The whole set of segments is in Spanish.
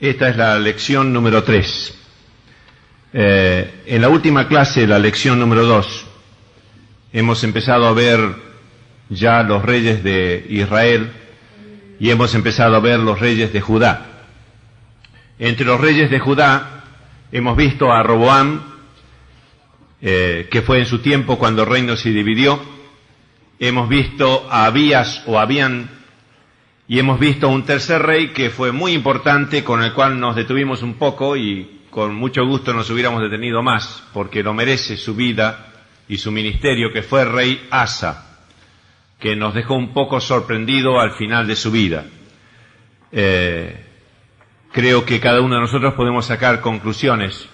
Esta es la lección número 3. En la última clase, la lección número 2, hemos empezado a ver ya los reyes de Israel y hemos empezado a ver los reyes de Judá. Entre los reyes de Judá hemos visto a Roboam, que fue en su tiempo cuando el reino se dividió. Hemos visto a Abías o Abián, y hemos visto un tercer rey que fue muy importante, con el cual nos detuvimos un poco y con mucho gusto nos hubiéramos detenido más, porque lo merece su vida y su ministerio, que fue el rey Asa, que nos dejó un poco sorprendido al final de su vida. Creo que cada uno de nosotros podemos sacar conclusiones.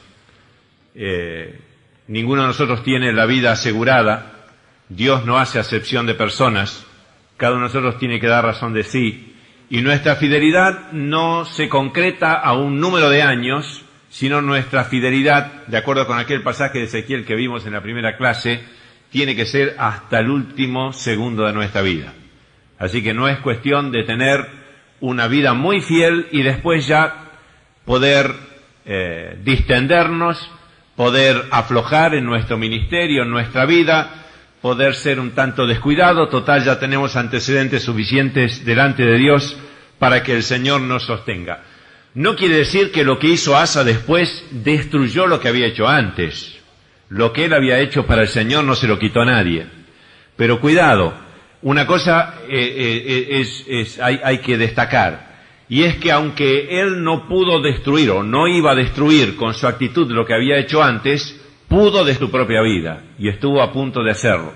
Ninguno de nosotros tiene la vida asegurada. Dios no hace acepción de personas. Cada uno de nosotros tiene que dar razón de sí. Y nuestra fidelidad no se concreta a un número de años, sino nuestra fidelidad, de acuerdo con aquel pasaje de Ezequiel que vimos en la primera clase, tiene que ser hasta el último segundo de nuestra vida. Así que no es cuestión de tener una vida muy fiel y después ya poder distendernos, poder aflojar en nuestro ministerio, en nuestra vida, poder ser un tanto descuidado. Total, ya tenemos antecedentes suficientes delante de Dios para que el Señor nos sostenga. No quiere decir que lo que hizo Asa después destruyó lo que había hecho antes. Lo que él había hecho para el Señor no se lo quitó a nadie. Pero cuidado, una cosa hay que destacar, y es que aunque él no pudo destruir o no iba a destruir con su actitud lo que había hecho antes, pudo de su propia vida, y estuvo a punto de hacerlo.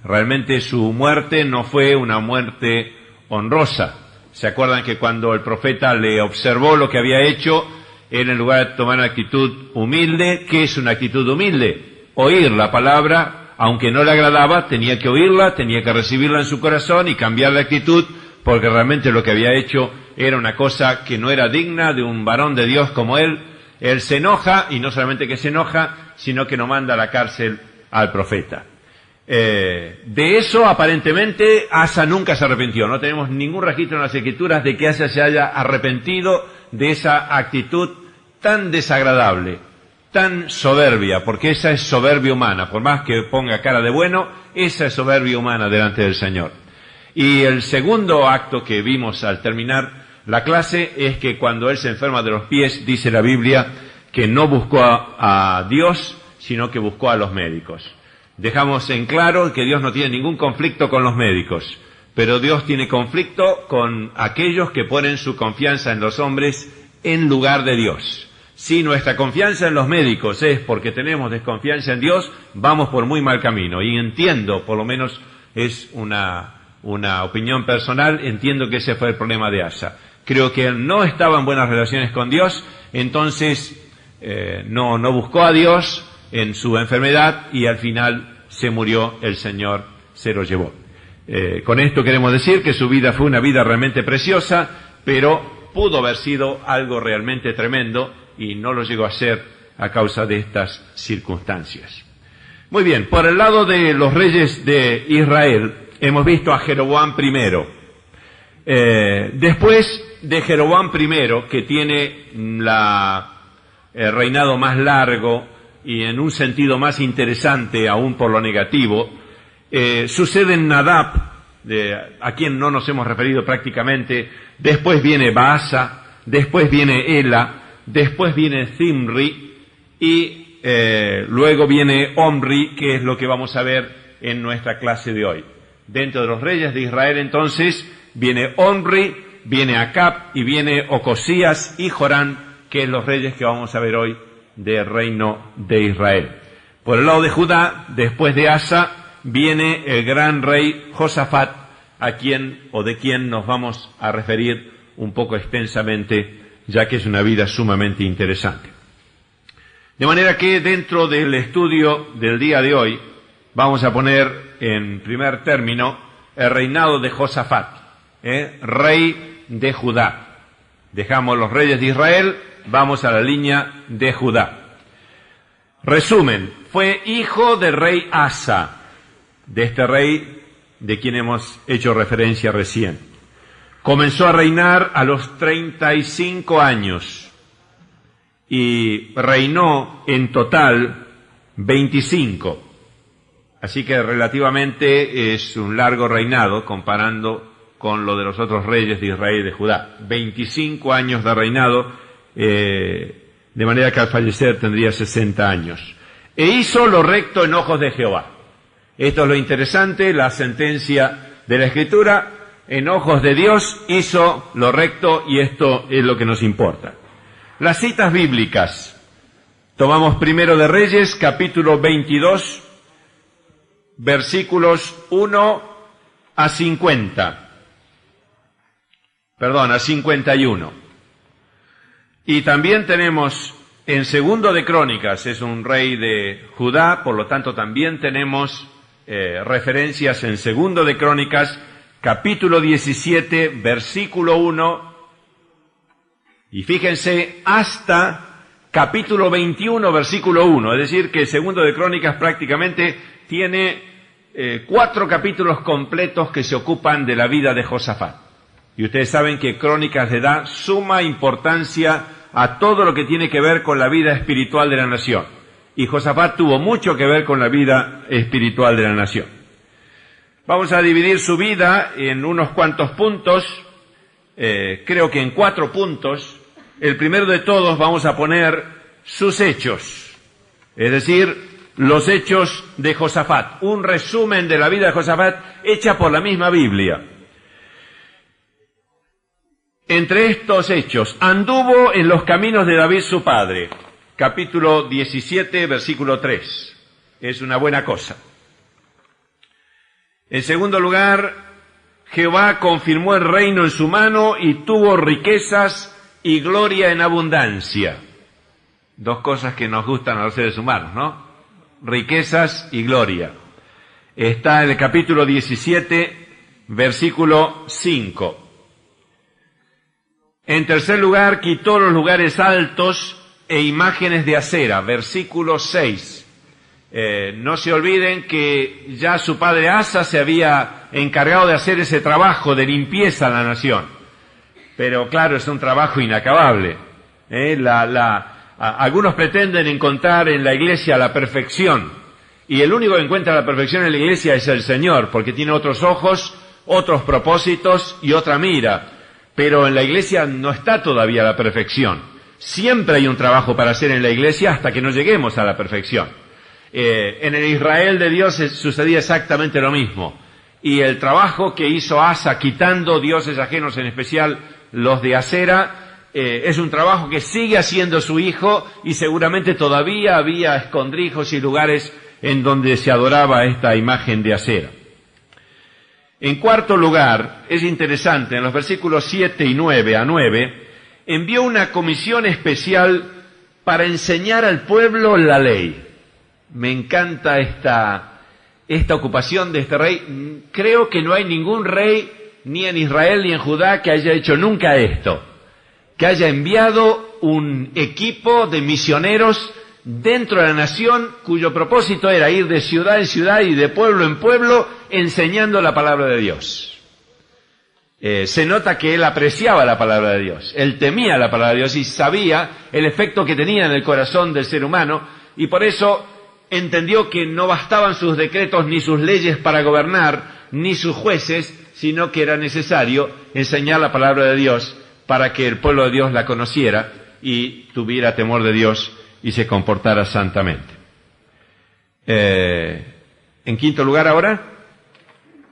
Realmente su muerte no fue una muerte honrosa. ¿Se acuerdan que cuando el profeta le observó lo que había hecho, él, en lugar de tomar una actitud humilde? ¿Qué es una actitud humilde? Oír la palabra, aunque no le agradaba, tenía que oírla, tenía que recibirla en su corazón y cambiar de actitud, porque realmente lo que había hecho era una cosa que no era digna de un varón de Dios como él. Él se enoja, y no solamente que se enoja, sino que no manda a la cárcel al profeta. De eso, aparentemente, Asa nunca se arrepintió. No tenemos ningún registro en las Escrituras de que Asa se haya arrepentido de esa actitud tan desagradable, tan soberbia, porque esa es soberbia humana. Por más que ponga cara de bueno, esa es soberbia humana delante del Señor. Y el segundo acto que vimos al terminar la clase es que cuando él se enferma de los pies, dice la Biblia que no buscó a Dios, sino que buscó a los médicos. Dejamos en claro que Dios no tiene ningún conflicto con los médicos, pero Dios tiene conflicto con aquellos que ponen su confianza en los hombres en lugar de Dios. Si nuestra confianza en los médicos es porque tenemos desconfianza en Dios, vamos por muy mal camino. Y entiendo, por lo menos es una opinión personal, entiendo que ese fue el problema de Asa. Creo que él no estaba en buenas relaciones con Dios, entonces no buscó a Dios en su enfermedad y al final se murió, el Señor se lo llevó. Con esto queremos decir que su vida fue una vida realmente preciosa, pero pudo haber sido algo realmente tremendo y no lo llegó a ser a causa de estas circunstancias. Muy bien, por el lado de los reyes de Israel, hemos visto a Jeroboam I. Después de Jeroboam I, que tiene el reinado más largo y en un sentido más interesante aún por lo negativo, sucede Nadab, a quien no nos hemos referido prácticamente. Después viene Baasa, después viene Ela, después viene Zimri y luego viene Omri, que es lo que vamos a ver en nuestra clase de hoy. Dentro de los reyes de Israel, entonces, viene Omri, viene Acab y viene Ocosías y Jorán, que es los reyes que vamos a ver hoy del reino de Israel. Por el lado de Judá, después de Asa, viene el gran rey Josafat, de quien nos vamos a referir un poco extensamente, ya que es una vida sumamente interesante. De manera que dentro del estudio del día de hoy, vamos a poner en primer término el reinado de Josafat, rey de Judá. Dejamos los reyes de Israel, vamos a la línea de Judá. Resumen, fue hijo del rey Asa, de este rey de quien hemos hecho referencia recién. Comenzó a reinar a los 35 años, y reinó en total 25. Así que relativamente es un largo reinado comparando con lo de los otros reyes de Israel y de Judá. 25 años de reinado, de manera que al fallecer tendría 60 años. E hizo lo recto en ojos de Jehová. Esto es lo interesante, la sentencia de la Escritura: en ojos de Dios hizo lo recto, y esto es lo que nos importa. Las citas bíblicas. Tomamos Primero de Reyes, capítulo 22, versículos 1 a 50. Perdón, a 51. Y también tenemos en Segundo de Crónicas, es un rey de Judá, por lo tanto también tenemos referencias en Segundo de Crónicas, capítulo 17, versículo 1, y fíjense, hasta capítulo 21, versículo 1, es decir, que Segundo de Crónicas prácticamente tiene 4 capítulos completos que se ocupan de la vida de Josafat. Y ustedes saben que Crónicas le da suma importancia a todo lo que tiene que ver con la vida espiritual de la nación. Y Josafat tuvo mucho que ver con la vida espiritual de la nación. Vamos a dividir su vida en unos cuantos puntos, creo que en 4 puntos. El primero de todos vamos a poner sus hechos, es decir, los hechos de Josafat, un resumen de la vida de Josafat hecha por la misma Biblia. Entre estos hechos, anduvo en los caminos de David su padre, capítulo 17, versículo 3. Es una buena cosa. En segundo lugar, Jehová confirmó el reino en su mano y tuvo riquezas y gloria en abundancia. 2 cosas que nos gustan a los seres humanos, ¿no? Riquezas y gloria. Está en el capítulo 17, versículo 5. En tercer lugar, quitó los lugares altos e imágenes de acera, versículo 6. No se olviden que ya su padre Asa se había encargado de hacer ese trabajo de limpieza en la nación. Pero claro, es un trabajo inacabable. Algunos pretenden encontrar en la iglesia la perfección, y el único que encuentra la perfección en la iglesia es el Señor, porque tiene otros ojos, otros propósitos y otra mira. Pero en la iglesia no está todavía la perfección. Siempre hay un trabajo para hacer en la iglesia hasta que no lleguemos a la perfección. En el Israel de Dios sucedía exactamente lo mismo. Y el trabajo que hizo Asa quitando dioses ajenos, en especial los de acera, es un trabajo que sigue haciendo su hijo, y seguramente todavía había escondrijos y lugares en donde se adoraba esta imagen de acera. En cuarto lugar, es interesante, en los versículos 7 y 9 a 9, envió una comisión especial para enseñar al pueblo la ley. Me encanta esta ocupación de este rey. Creo que no hay ningún rey, ni en Israel ni en Judá, que haya hecho nunca esto, que haya enviado un equipo de misioneros dentro de la nación, cuyo propósito era ir de ciudad en ciudad y de pueblo en pueblo enseñando la palabra de Dios. Se nota que él apreciaba la palabra de Dios, él temía la palabra de Dios y sabía el efecto que tenía en el corazón del ser humano, y por eso entendió que no bastaban sus decretos ni sus leyes para gobernar, ni sus jueces, sino que era necesario enseñar la palabra de Dios para que el pueblo de Dios la conociera y tuviera temor de Dios y se comportara santamente. En quinto lugar ahora,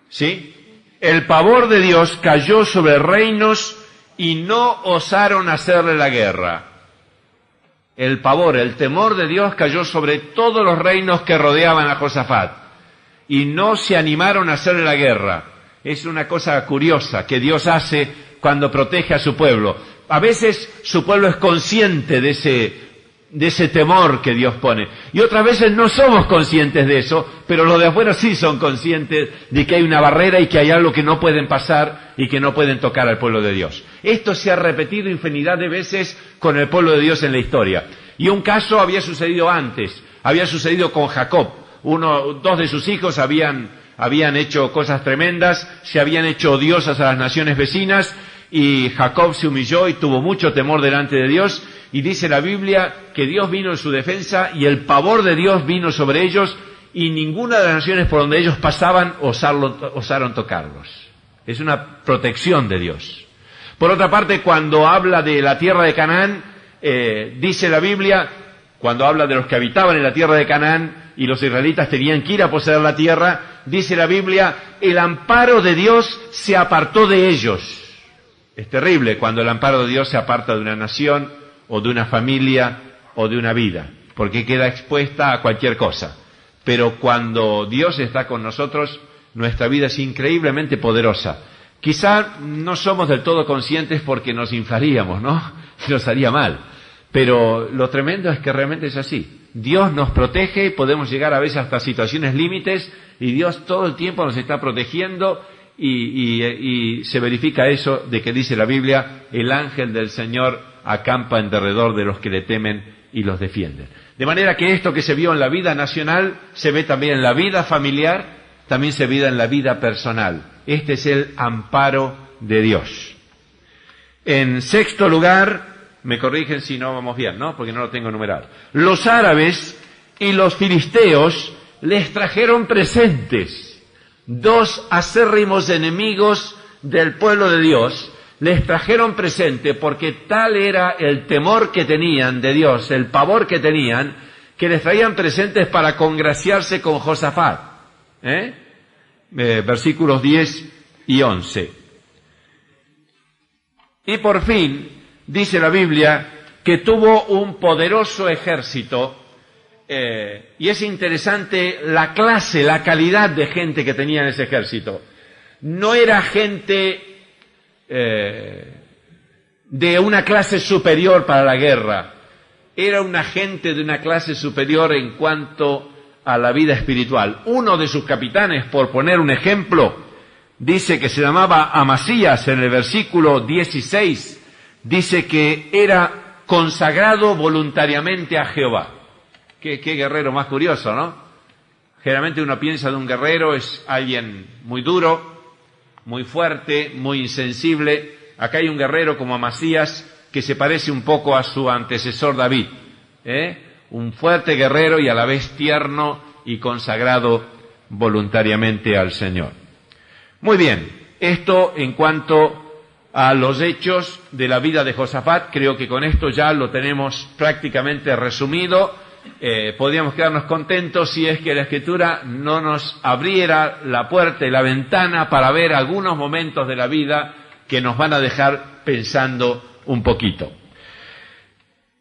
¿sí? El pavor de Dios cayó sobre reinos y no osaron hacerle la guerra. El pavor, el temor de Dios cayó sobre todos los reinos que rodeaban a Josafat y no se animaron a hacerle la guerra. Es una cosa curiosa que Dios hace cuando protege a su pueblo. A veces su pueblo es consciente de ese temor que Dios pone. Y otras veces no somos conscientes de eso, pero los de afuera sí son conscientes de que hay una barrera y que hay algo que no pueden pasar y que no pueden tocar al pueblo de Dios. Esto se ha repetido infinidad de veces con el pueblo de Dios en la historia. Y un caso había sucedido antes, había sucedido con Jacob. Dos de sus hijos habían hecho cosas tremendas, se habían hecho odiosas a las naciones vecinas, y Jacob se humilló y tuvo mucho temor delante de Dios, y dice la Biblia que Dios vino en su defensa y el pavor de Dios vino sobre ellos, y ninguna de las naciones por donde ellos pasaban osaron tocarlos. Es una protección de Dios. Por otra parte, cuando habla de la tierra de Canaán, dice la Biblia, cuando habla de los que habitaban en la tierra de Canaán y los israelitas tenían que ir a poseer la tierra, dice la Biblia, el amparo de Dios se apartó de ellos. Es terrible cuando el amparo de Dios se aparta de una nación o de una familia o de una vida, porque queda expuesta a cualquier cosa. Pero cuando Dios está con nosotros, nuestra vida es increíblemente poderosa. Quizá no somos del todo conscientes porque nos inflaríamos, ¿no? Nos haría mal. Pero lo tremendo es que realmente es así. Dios nos protege y podemos llegar a veces hasta situaciones límites y Dios todo el tiempo nos está protegiendo y se verifica eso de que dice la Biblia, el ángel del Señor acampa en derredor de los que le temen y los defienden. De manera que esto que se vio en la vida nacional se ve también en la vida familiar, también se ve en la vida personal. Este es el amparo de Dios. En sexto lugar, me corrigen si no vamos bien, ¿no? Porque no lo tengo numerado. Los árabes y los filisteos les trajeron presentes. Dos acérrimos enemigos del pueblo de Dios les trajeron presente porque tal era el temor que tenían de Dios, el pavor que tenían, que les traían presentes para congraciarse con Josafat. Versículos 10 y 11. Y por fin, dice la Biblia, que tuvo un poderoso ejército, y es interesante la clase, la calidad de gente que tenía en ese ejército. No era gente de una clase superior para la guerra, era una gente de una clase superior en cuanto a la vida espiritual. Uno de sus capitanes, por poner un ejemplo, dice que se llamaba Amasías en el versículo 16, dice que era consagrado voluntariamente a Jehová. Qué guerrero más curioso, ¿no? Generalmente uno piensa de un guerrero, es alguien muy duro, muy fuerte, muy insensible. Acá hay un guerrero como Amasías que se parece un poco a su antecesor David, un fuerte guerrero y a la vez tierno y consagrado voluntariamente al Señor. Muy bien, esto en cuanto a los hechos de la vida de Josafat, creo que con esto ya lo tenemos prácticamente resumido. Podríamos quedarnos contentos si es que la Escritura no nos abriera la puerta y la ventana para ver algunos momentos de la vida que nos van a dejar pensando un poquito.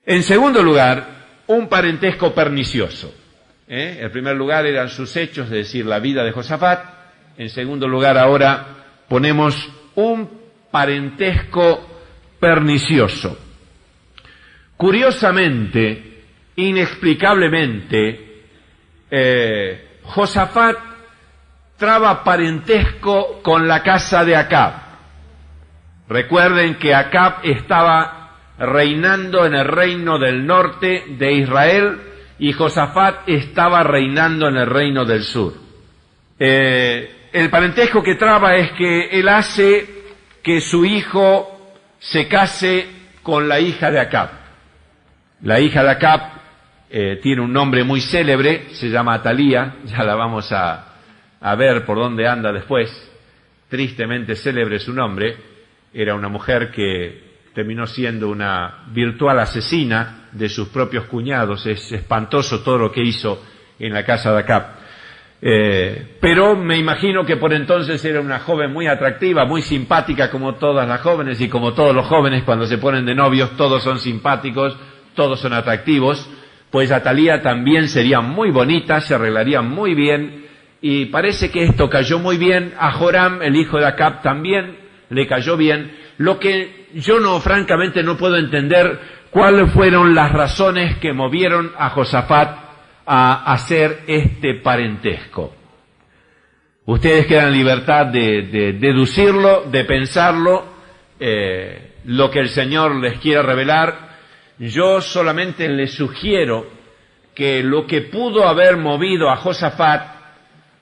En segundo lugar, un parentesco pernicioso. En primer lugar eran sus hechos, es decir, la vida de Josafat. En segundo lugar ahora ponemos un parentesco pernicioso. Curiosamente, inexplicablemente, Josafat traba parentesco con la casa de Acab. Recuerden que Acab estaba reinando en el reino del norte de Israel y Josafat estaba reinando en el reino del sur. El parentesco que traba es que él hace que su hijo se case con la hija de Acab. La hija de Acab tiene un nombre muy célebre, se llama Atalía, ya la vamos a ver por dónde anda después. Tristemente célebre su nombre. Era una mujer que terminó siendo una virtual asesina de sus propios cuñados. Es espantoso todo lo que hizo en la casa de Acab. Pero me imagino que por entonces era una joven muy atractiva, muy simpática como todas las jóvenes y como todos los jóvenes cuando se ponen de novios, todos son simpáticos, todos son atractivos. Pues Atalía también sería muy bonita, se arreglaría muy bien y parece que esto cayó muy bien a Joram, el hijo de Acab, también le cayó bien. Lo que yo francamente no puedo entender cuáles fueron las razones que movieron a Josafat a hacer este parentesco. Ustedes quedan en libertad de deducirlo, de pensarlo, lo que el Señor les quiera revelar. Yo solamente les sugiero que lo que pudo haber movido a Josafat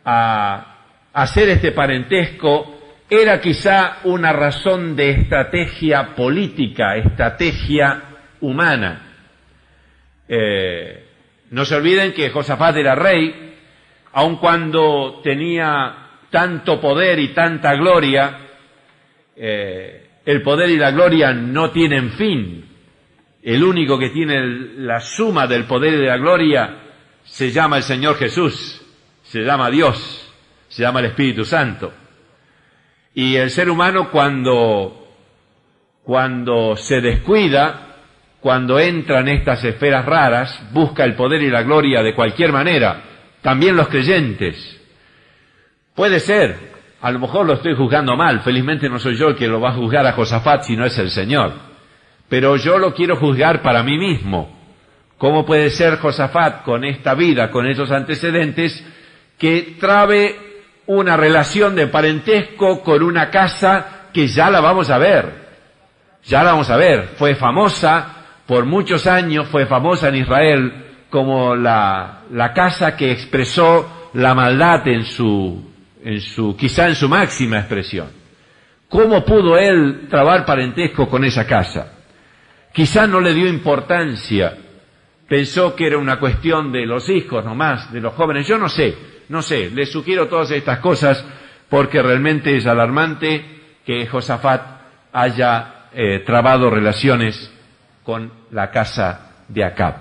a hacer este parentesco era quizá una razón de estrategia política, estrategia humana. No se olviden que Josafat era rey, aun cuando tenía tanto poder y tanta gloria, el poder y la gloria no tienen fin. El único que tiene la suma del poder y de la gloria se llama el Señor Jesús, se llama Dios, se llama el Espíritu Santo. Y el ser humano cuando se descuida, cuando entra en estas esferas raras, busca el poder y la gloria de cualquier manera, también los creyentes. Puede ser, a lo mejor lo estoy juzgando mal, felizmente no soy yo el que lo va a juzgar a Josafat, sino es el Señor. Pero yo lo quiero juzgar para mí mismo. ¿Cómo puede ser Josafat con esta vida, con esos antecedentes, que trabe una relación de parentesco con una casa que ya la vamos a ver? Ya la vamos a ver. Fue famosa por muchos años, fue famosa en Israel como la casa que expresó la maldad quizá en su máxima expresión. ¿Cómo pudo él trabar parentesco con esa casa? Quizá no le dio importancia, pensó que era una cuestión de los hijos nomás, de los jóvenes. Yo no sé, les sugiero todas estas cosas porque realmente es alarmante que Josafat haya trabado relaciones con la casa de Acab.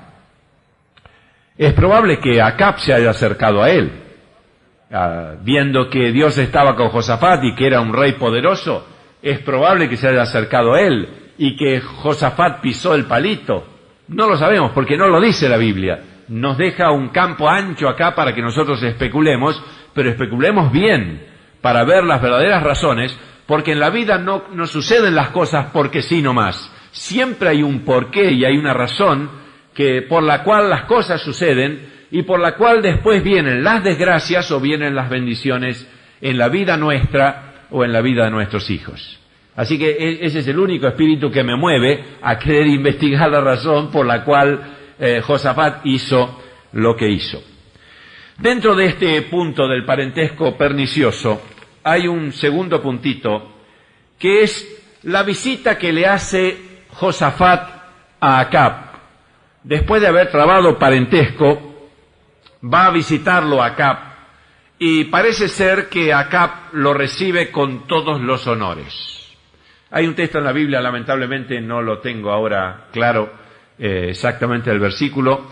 Es probable que Acab se haya acercado a él, viendo que Dios estaba con Josafat y que era un rey poderoso. Es probable que se haya acercado a él y que Josafat pisó el palito. No lo sabemos porque no lo dice la Biblia. Nos deja un campo ancho acá para que nosotros especulemos, pero especulemos bien para ver las verdaderas razones, porque en la vida no suceden las cosas porque sí nomás. Siempre hay un porqué y hay una razón por la cual las cosas suceden y por la cual después vienen las desgracias o vienen las bendiciones en la vida nuestra o en la vida de nuestros hijos. Así que ese es el único espíritu que me mueve a querer investigar la razón por la cual Josafat hizo lo que hizo. Dentro de este punto del parentesco pernicioso hay un segundo puntito que es la visita que le hace Josafat a Acab. Después de haber trabado parentesco, va a visitarlo a Acab y parece ser que Acab lo recibe con todos los honores. Hay un texto en la Biblia, lamentablemente no lo tengo ahora claro exactamente el versículo,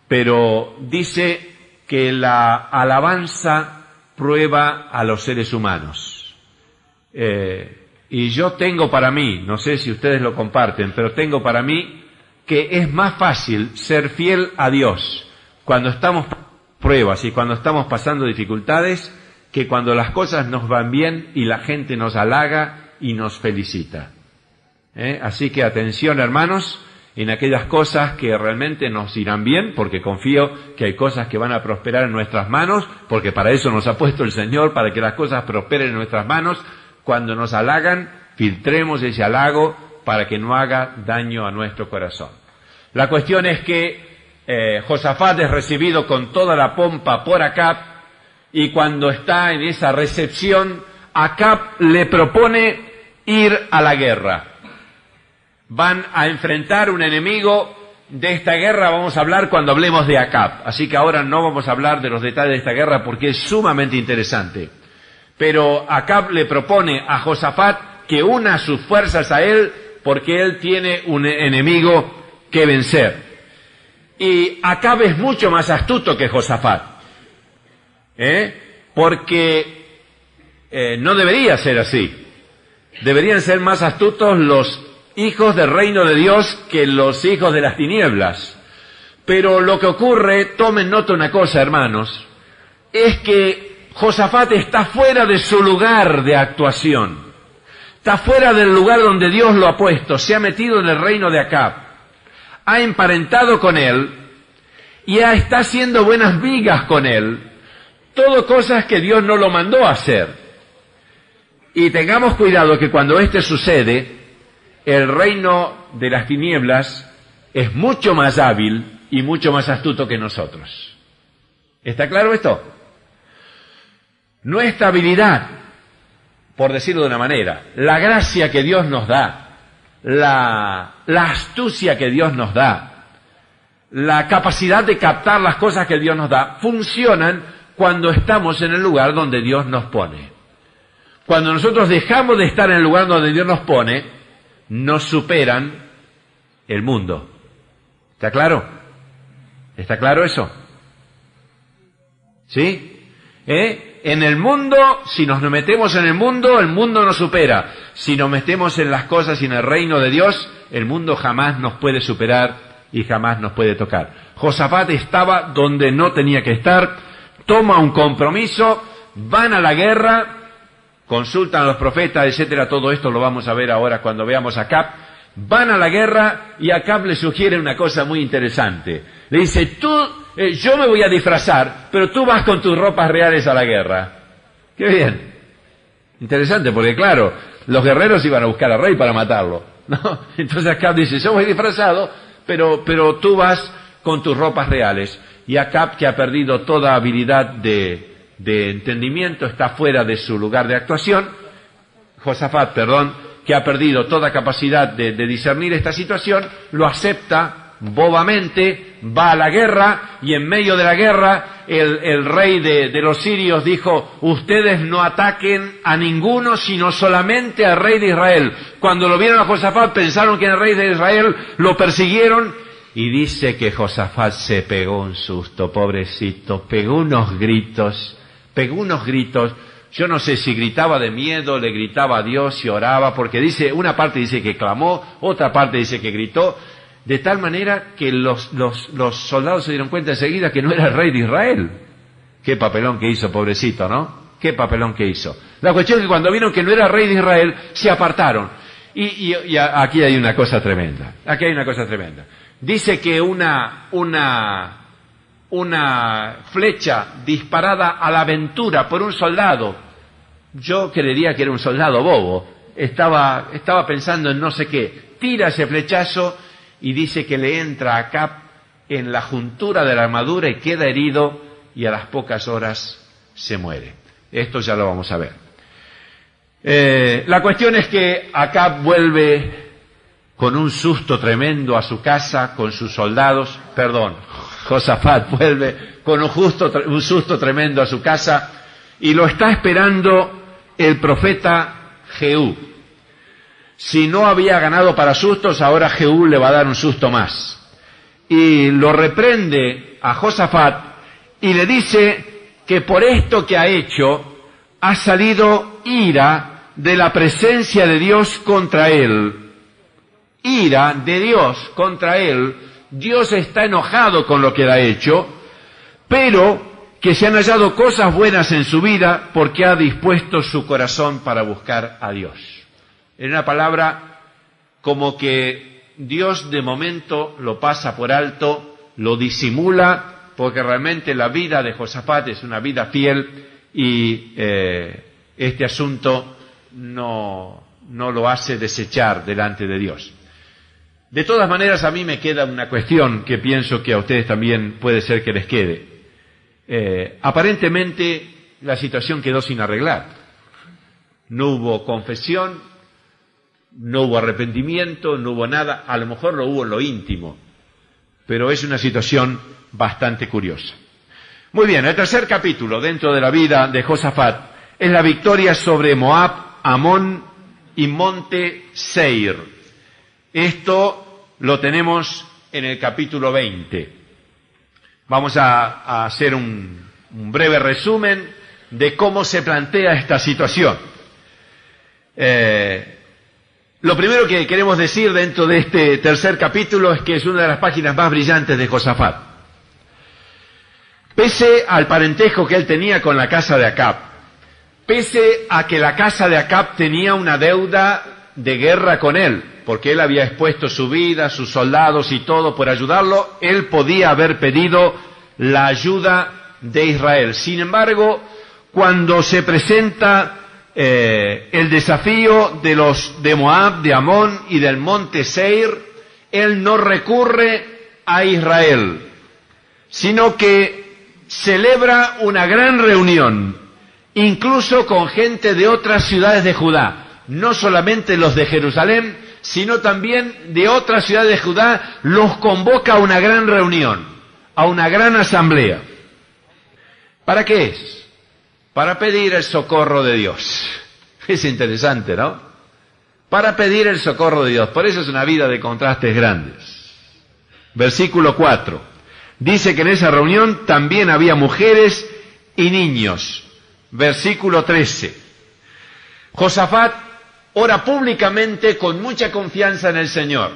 pero dice que la alabanza prueba a los seres humanos. Y yo tengo para mí, no sé si ustedes lo comparten, pero tengo para mí que es más fácil ser fiel a Dios cuando estamos pruebas y cuando estamos pasando dificultades que cuando las cosas nos van bien y la gente nos halaga y nos felicita. Así que atención, hermanos, en aquellas cosas que realmente nos irán bien, porque confío que hay cosas que van a prosperar en nuestras manos, porque para eso nos ha puesto el Señor, para que las cosas prosperen en nuestras manos. Cuando nos halagan, filtremos ese halago para que no haga daño a nuestro corazón. La cuestión es que Josafat es recibido con toda la pompa por Acab, y cuando está en esa recepción, Acab le propone ir a la guerra. Van a enfrentar un enemigo. De esta guerra vamos a hablar cuando hablemos de Acab. Así que ahora no vamos a hablar de los detalles de esta guerra porque es sumamente interesante. Pero Acab le propone a Josafat que una sus fuerzas a él porque él tiene un enemigo que vencer. Y Acab es mucho más astuto que Josafat. Porque no debería ser así. Deberían ser más astutos los hijos del reino de Dios que los hijos de las tinieblas. Pero lo que ocurre, tomen nota una cosa, hermanos, es que Josafat está fuera de su lugar de actuación. Está fuera del lugar donde Dios lo ha puesto. Se ha metido en el reino de Acab. Ha emparentado con él y está haciendo buenas migas con él. Todo cosas que Dios no lo mandó a hacer. Y tengamos cuidado que cuando esto sucede, el reino de las tinieblas es mucho más hábil y mucho más astuto que nosotros. ¿Está claro esto? Nuestra habilidad por decirlo de una manera, la gracia que Dios nos da, la astucia que Dios nos da, la capacidad de captar las cosas que Dios nos da, funcionan cuando estamos en el lugar donde Dios nos pone. Cuando nosotros dejamos de estar en el lugar donde Dios nos pone, nos superan el mundo. ¿Está claro? ¿Está claro eso? ¿Sí? En el mundo, si nos metemos en el mundo nos supera. Si nos metemos en las cosas y en el reino de Dios, el mundo jamás nos puede superar y jamás nos puede tocar. Josafat estaba donde no tenía que estar, toma un compromiso, van a la guerra, consultan a los profetas, etcétera. Todo esto lo vamos a ver ahora cuando veamos a Acab. Van a la guerra y Acab le sugiere una cosa muy interesante. Le dice, yo me voy a disfrazar, pero tú vas con tus ropas reales a la guerra. ¡Qué bien! Interesante, porque claro, los guerreros iban a buscar al rey para matarlo, ¿no? Entonces Acab dice, yo voy disfrazado, pero tú vas con tus ropas reales. Y Acab, que ha perdido toda habilidad de entendimiento, está fuera de su lugar de actuación. Josafat, que ha perdido toda capacidad de discernir esta situación, lo acepta bobamente, va a la guerra, y en medio de la guerra el rey de los sirios dijo, ustedes no ataquen a ninguno, sino solamente al rey de Israel. Cuando lo vieron a Josafat, pensaron que era el rey de Israel, lo persiguieron, y dice que Josafat se pegó un susto, pobrecito, pegó unos gritos. Yo no sé si gritaba de miedo, le gritaba a Dios y oraba, porque dice, una parte dice que clamó, otra parte dice que gritó, de tal manera que los soldados se dieron cuenta enseguida que no era el rey de Israel. Qué papelón que hizo, pobrecito, ¿no? Qué papelón que hizo. La cuestión es que cuando vieron que no era el rey de Israel, se apartaron. Y aquí hay una cosa tremenda. Dice que una flecha disparada a la aventura por un soldado, yo creería que era un soldado bobo, estaba pensando en no sé qué, tira ese flechazo y dice que le entra a Acab en la juntura de la armadura y queda herido, y a las pocas horas se muere. Esto ya lo vamos a ver. La cuestión es que Acab vuelve con un susto tremendo a su casa, con sus soldados, Josafat vuelve con un susto tremendo a su casa, y lo está esperando el profeta Jehú. Si no había ganado para sustos, ahora Jehú le va a dar un susto más. Y lo reprende a Josafat y le dice que por esto que ha hecho, ha salido ira de la presencia de Dios contra él. Ira de Dios contra él. Dios está enojado con lo que él ha hecho, pero que se han hallado cosas buenas en su vida porque ha dispuesto su corazón para buscar a Dios. En una palabra, como que Dios de momento lo pasa por alto, lo disimula, porque realmente la vida de Josafat es una vida fiel, y este asunto no lo hace desechar delante de Dios. De todas maneras, a mí me queda una cuestión que pienso que a ustedes también puede ser que les quede. Aparentemente la situación quedó sin arreglar. No hubo confesión, no hubo arrepentimiento, no hubo nada. A lo mejor lo hubo en lo íntimo, pero es una situación bastante curiosa. Muy bien, el tercer capítulo dentro de la vida de Josafat es la victoria sobre Moab, Amón y Monte Seir. Esto lo tenemos en el capítulo 20. Vamos a hacer un breve resumen de cómo se plantea esta situación. Lo primero que queremos decir dentro de este tercer capítulo es que es una de las páginas más brillantes de Josafat. Pese al parentesco que él tenía con la casa de Acab, pese a que la casa de Acab tenía una deuda de guerra con él, porque él había expuesto su vida, sus soldados y todo por ayudarlo, él podía haber pedido la ayuda de Israel. Sin embargo, cuando se presenta el desafío de Moab, de Amón y del monte Seir, él no recurre a Israel, sino que celebra una gran reunión incluso con gente de otras ciudades de Judá, no solamente los de Jerusalén, sino también de otras ciudades de Judá, los convoca a una gran reunión, a una gran asamblea. ¿Para qué es? Para pedir el socorro de Dios. Es interesante, ¿no? Para pedir el socorro de Dios. Por eso es una vida de contrastes grandes. Versículo 4. Dice que en esa reunión también había mujeres y niños. Versículo 13. Josafat ora públicamente con mucha confianza en el Señor.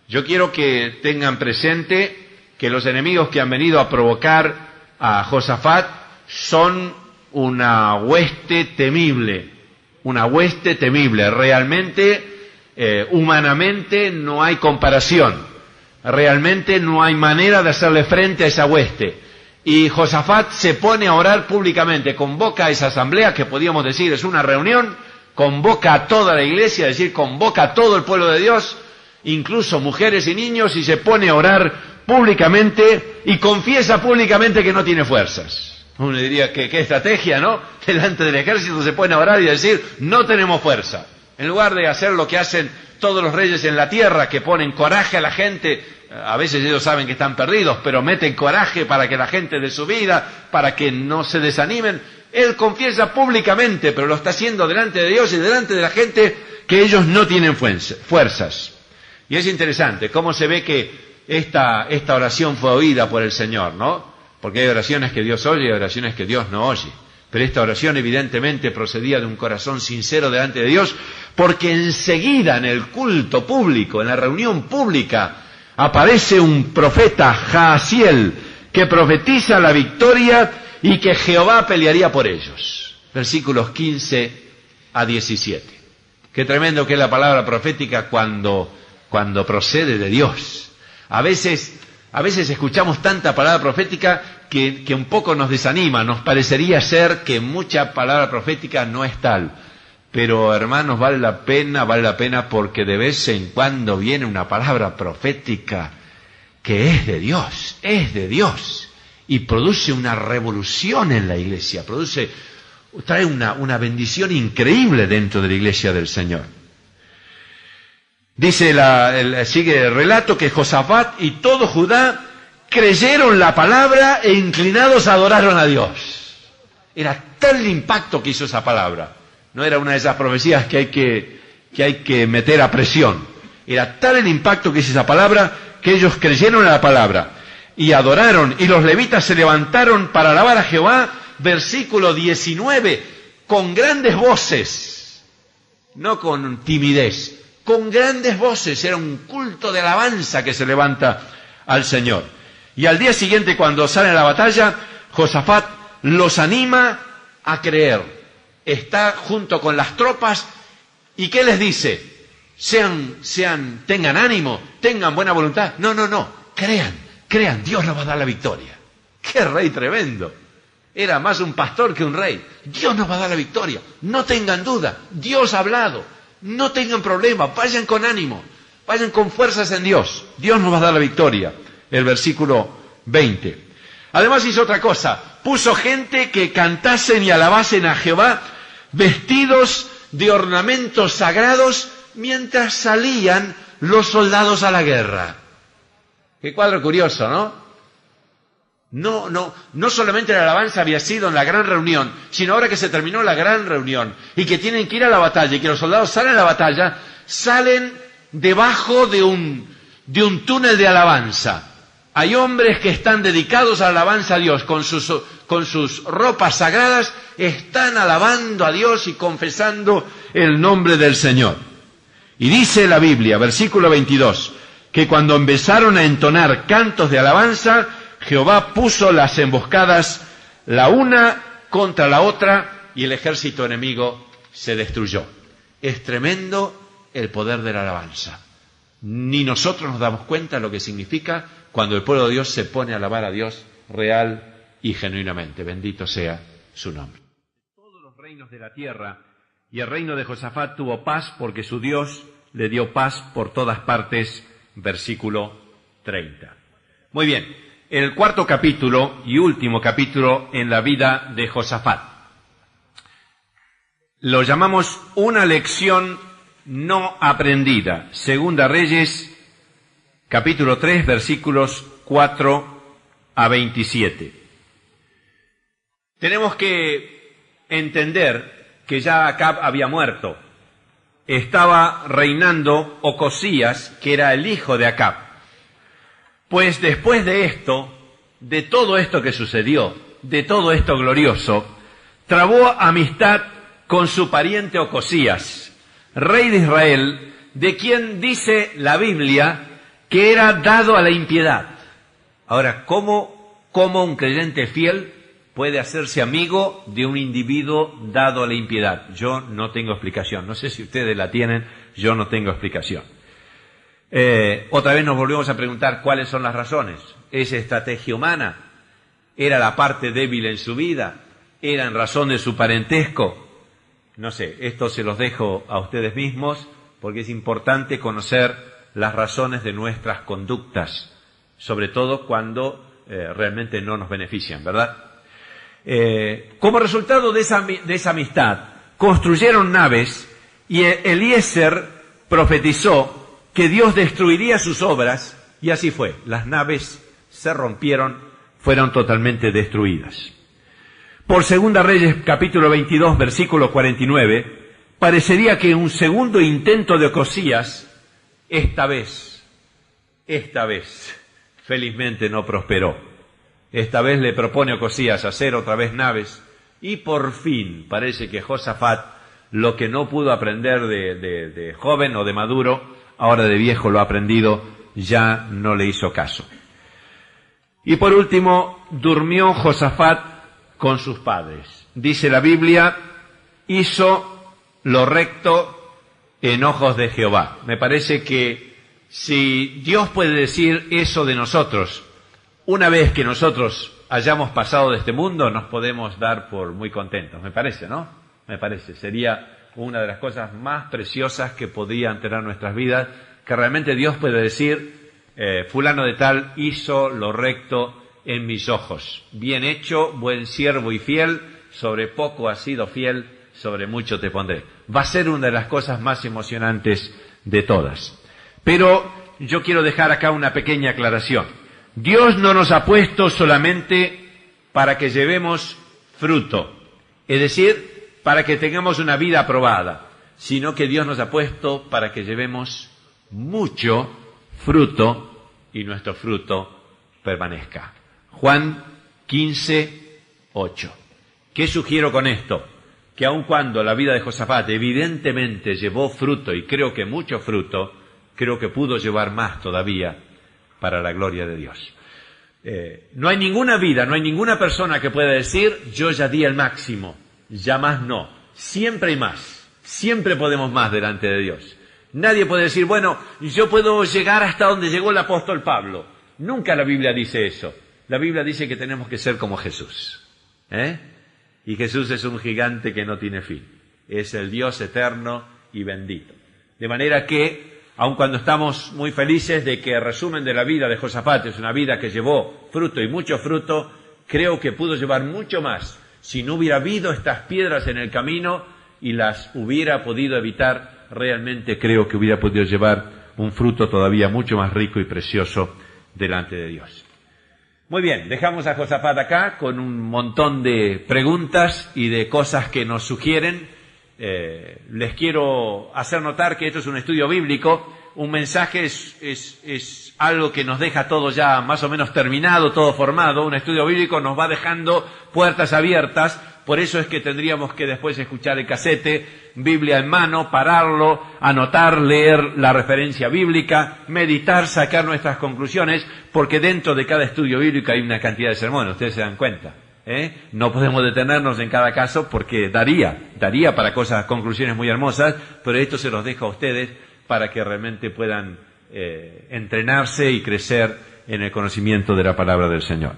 Yo quiero que tengan presente que los enemigos que han venido a provocar a Josafat son una hueste temible. Una hueste temible. Realmente, humanamente no hay comparación. Realmente no hay manera de hacerle frente a esa hueste. Y Josafat se pone a orar públicamente, convoca a esa asamblea, que podríamos decir es una reunión, convoca a toda la iglesia, es decir, convoca a todo el pueblo de Dios, incluso mujeres y niños, y se pone a orar públicamente y confiesa públicamente que no tiene fuerzas. Uno diría que qué estrategia, ¿no? Delante del ejército se pone a orar y decir, no tenemos fuerza. En lugar de hacer lo que hacen todos los reyes en la tierra, que ponen coraje a la gente, a veces ellos saben que están perdidos, pero meten coraje para que la gente dé su vida, para que no se desanimen. Él confiesa públicamente, pero lo está haciendo delante de Dios y delante de la gente, que ellos no tienen fuerzas. Y es interesante cómo se ve que esta oración fue oída por el Señor, ¿no? Porque hay oraciones que Dios oye y hay oraciones que Dios no oye. Pero esta oración evidentemente procedía de un corazón sincero delante de Dios, porque enseguida en el culto público, en la reunión pública, aparece un profeta, Jaasiel, que profetiza la victoria y que Jehová pelearía por ellos. Versículos 15 a 17. Qué tremendo que es la palabra profética cuando procede de Dios. A veces escuchamos tanta palabra profética que un poco nos desanima, nos parecería ser que mucha palabra profética no es tal. Pero hermanos, vale la pena porque de vez en cuando viene una palabra profética que es de Dios, y produce una revolución en la iglesia, trae una bendición increíble dentro de la iglesia del Señor. Dice sigue el relato que Josafat y todo Judá creyeron la palabra e inclinados adoraron a Dios. Era tal el impacto que hizo esa palabra. No era una de esas profecías que hay que meter a presión. Era tal el impacto que hizo esa palabra que ellos creyeron a la palabra y adoraron, y los levitas se levantaron para alabar a Jehová, versículo 19, con grandes voces, no con timidez, con grandes voces. Era un culto de alabanza que se levanta al Señor. Y al día siguiente, cuando salen a la batalla, Josafat los anima a creer. Está junto con las tropas, ¿y qué les dice? Tengan ánimo, tengan buena voluntad. No, crean, Dios nos va a dar la victoria. ¡Qué rey tremendo! Era más un pastor que un rey. Dios nos va a dar la victoria. No tengan duda, Dios ha hablado. No tengan problema, vayan con ánimo, vayan con fuerzas en Dios. Dios nos va a dar la victoria. El versículo 20. Además hizo otra cosa, puso gente que cantasen y alabasen a Jehová, vestidos de ornamentos sagrados, mientras salían los soldados a la guerra. Qué cuadro curioso, ¿no? No solamente la alabanza había sido en la gran reunión, sino ahora que se terminó la gran reunión y que tienen que ir a la batalla y que los soldados salen a la batalla, salen debajo de un túnel de alabanza. Hay hombres que están dedicados a la alabanza a Dios, con sus ropas sagradas, están alabando a Dios y confesando el nombre del Señor. Y dice la Biblia, versículo 22, que cuando empezaron a entonar cantos de alabanza, Jehová puso las emboscadas la una contra la otra y el ejército enemigo se destruyó. Es tremendo el poder de la alabanza. Ni nosotros nos damos cuenta de lo que significa cuando el pueblo de Dios se pone a alabar a Dios real y genuinamente. Bendito sea su nombre. Todos los reinos de la tierra y el reino de Josafat tuvo paz porque su Dios le dio paz por todas partes. Versículo 30. Muy bien. El cuarto capítulo y último capítulo en la vida de Josafat. lo llamamos una lección no aprendida. Segunda Reyes, capítulo 3, versículos 4 a 27. Tenemos que entender que ya Acab había muerto. Estaba reinando Ocosías, que era el hijo de Acab. Pues después de esto, de todo esto que sucedió, de todo esto glorioso, trabó amistad con su pariente Ocosías, rey de Israel, de quien dice la Biblia que era dado a la impiedad. Ahora, ¿cómo un creyente fiel puede hacerse amigo de un individuo dado a la impiedad? Yo no tengo explicación. No sé si ustedes la tienen, yo no tengo explicación. Otra vez nos volvemos a preguntar cuáles son las razones. ¿Es estrategia humana? ¿Era la parte débil en su vida? ¿Era en razón de su parentesco? No sé, esto se los dejo a ustedes mismos porque es importante conocer las razones de nuestras conductas, sobre todo cuando realmente no nos benefician, ¿verdad? Como resultado de esa amistad, construyeron naves y Eliezer profetizó que Dios destruiría sus obras, y así fue. Las naves se rompieron, fueron totalmente destruidas. Por Segunda Reyes, capítulo 22, versículo 49, parecería que un segundo intento de Ocosías, esta vez, felizmente no prosperó. Esta vez le propone a Ocosías hacer otra vez naves, y por fin parece que Josafat, lo que no pudo aprender de joven o de maduro, ahora de viejo lo ha aprendido, ya no le hizo caso. Y por último, durmió Josafat con sus padres. Dice la Biblia, hizo lo recto en ojos de Jehová. Me parece que si Dios puede decir eso de nosotros, una vez que nosotros hayamos pasado de este mundo, nos podemos dar por muy contentos. Me parece, ¿no? Me parece. Sería una de las cosas más preciosas que podrían tener nuestras vidas, que realmente Dios puede decir, fulano de tal hizo lo recto en mis ojos. Bien hecho, buen siervo y fiel, sobre poco has sido fiel, sobre mucho te pondré. Va a ser una de las cosas más emocionantes de todas. Pero yo quiero dejar acá una pequeña aclaración. Dios no nos ha puesto solamente para que llevemos fruto, es decir, para que tengamos una vida aprobada, sino que Dios nos ha puesto para que llevemos mucho fruto y nuestro fruto permanezca. Juan 15, 8. ¿Qué sugiero con esto? Que aun cuando la vida de Josafat evidentemente llevó fruto, y creo que mucho fruto, creo que pudo llevar más todavía para la gloria de Dios. No hay ninguna vida, no hay ninguna persona que pueda decir, yo ya di el máximo. Ya más no. Siempre hay más. Siempre podemos más delante de Dios. Nadie puede decir, bueno, yo puedo llegar hasta donde llegó el apóstol Pablo. Nunca la Biblia dice eso. La Biblia dice que tenemos que ser como Jesús. Y Jesús es un gigante que no tiene fin. Es el Dios eterno y bendito. De manera que, aun cuando estamos muy felices de que el resumen de la vida de Josafat es una vida que llevó fruto y mucho fruto, creo que pudo llevar mucho más si no hubiera habido estas piedras en el camino y las hubiera podido evitar. Realmente creo que hubiera podido llevar un fruto todavía mucho más rico y precioso delante de Dios. Muy bien, dejamos a Josafat acá con un montón de preguntas y de cosas que nos sugieren. Les quiero hacer notar que esto es un estudio bíblico. Un mensaje es algo que nos deja todo ya más o menos terminado, todo formado. Un estudio bíblico nos va dejando puertas abiertas. Por eso es que tendríamos que después escuchar el casete, Biblia en mano, pararlo, anotar, leer la referencia bíblica, meditar, sacar nuestras conclusiones, porque dentro de cada estudio bíblico hay una cantidad de sermones, ustedes se dan cuenta. No podemos detenernos en cada caso porque daría para conclusiones muy hermosas, pero esto se los dejo a ustedes para que realmente puedan entrenarse y crecer en el conocimiento de la palabra del Señor.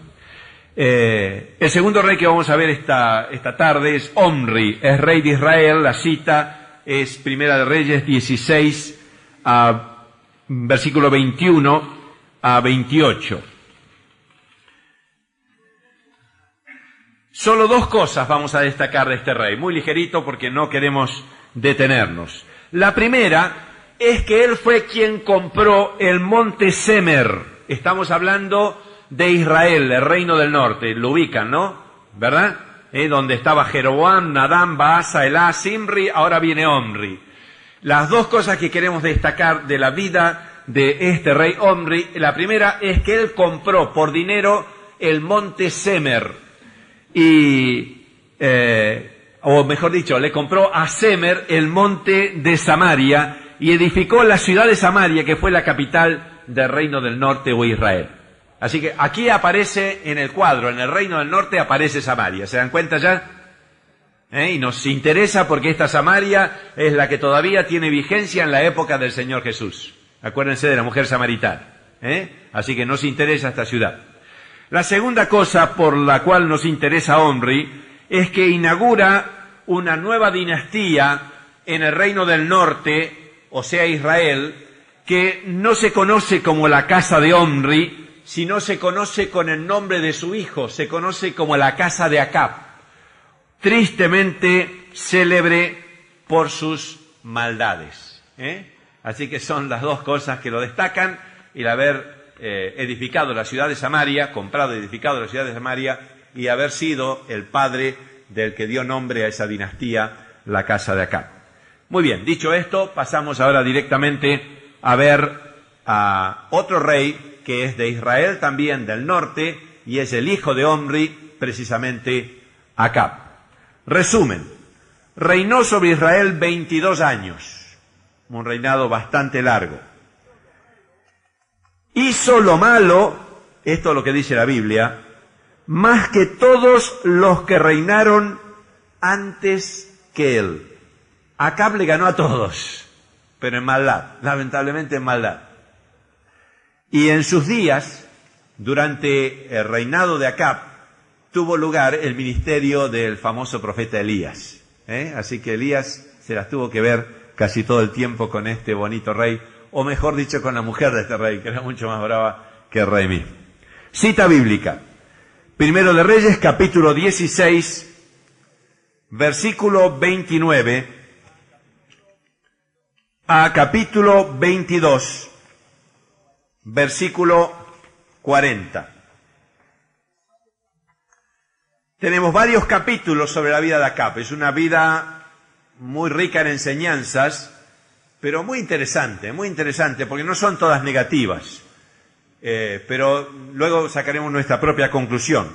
El segundo rey que vamos a ver esta tarde es Omri, es rey de Israel. La cita es Primera de Reyes 16, versículo 21 a 28. Solo dos cosas vamos a destacar de este rey, muy ligerito porque no queremos detenernos. La primera es que él fue quien compró el monte Semer. Estamos hablando de Israel, el reino del norte, lo ubican, ¿no? ¿Verdad? Donde estaba Jeroboam, Nadán, Baasa, Elá, Zimri, ahora viene Omri. Las dos cosas que queremos destacar de la vida de este rey Omri, la primera es que él compró por dinero el monte Semer, o mejor dicho, le compró a Semer el monte de Samaria y edificó la ciudad de Samaria, que fue la capital del reino del norte o Israel. Así que aquí aparece en el cuadro, en el reino del norte aparece Samaria, ¿se dan cuenta ya? Y nos interesa porque esta Samaria es la que todavía tiene vigencia en la época del Señor Jesús. Acuérdense de la mujer samaritana. Así que nos interesa esta ciudad. La segunda cosa por la cual nos interesa Omri es que inaugura una nueva dinastía en el reino del norte, o sea Israel, que no se conoce como la casa de Omri, sino se conoce con el nombre de su hijo, se conoce como la casa de Acab, tristemente célebre por sus maldades. Así que son las dos cosas que lo destacan, el haber edificado la ciudad de Samaria, comprado y edificado la ciudad de Samaria, y haber sido el padre del que dio nombre a esa dinastía, la casa de Acab. Muy bien, dicho esto, pasamos ahora directamente a ver a otro rey que es de Israel también, del norte, y es el hijo de Omri, precisamente Acab. Resumen, reinó sobre Israel 22 años, un reinado bastante largo. Hizo lo malo, esto es lo que dice la Biblia, más que todos los que reinaron antes que él. Acab le ganó a todos, pero en maldad, lamentablemente en maldad. Y en sus días, durante el reinado de Acab, tuvo lugar el ministerio del famoso profeta Elías. Así que Elías se las tuvo que ver casi todo el tiempo con este bonito rey, o mejor dicho, con la mujer de este rey, que era mucho más brava que el rey mismo. Cita bíblica. Primero de Reyes, capítulo 16, versículo 29, a capítulo 22, versículo 40. Tenemos varios capítulos sobre la vida de Acab. Es una vida muy rica en enseñanzas, pero muy interesante, porque no son todas negativas. Pero luego sacaremos nuestra propia conclusión.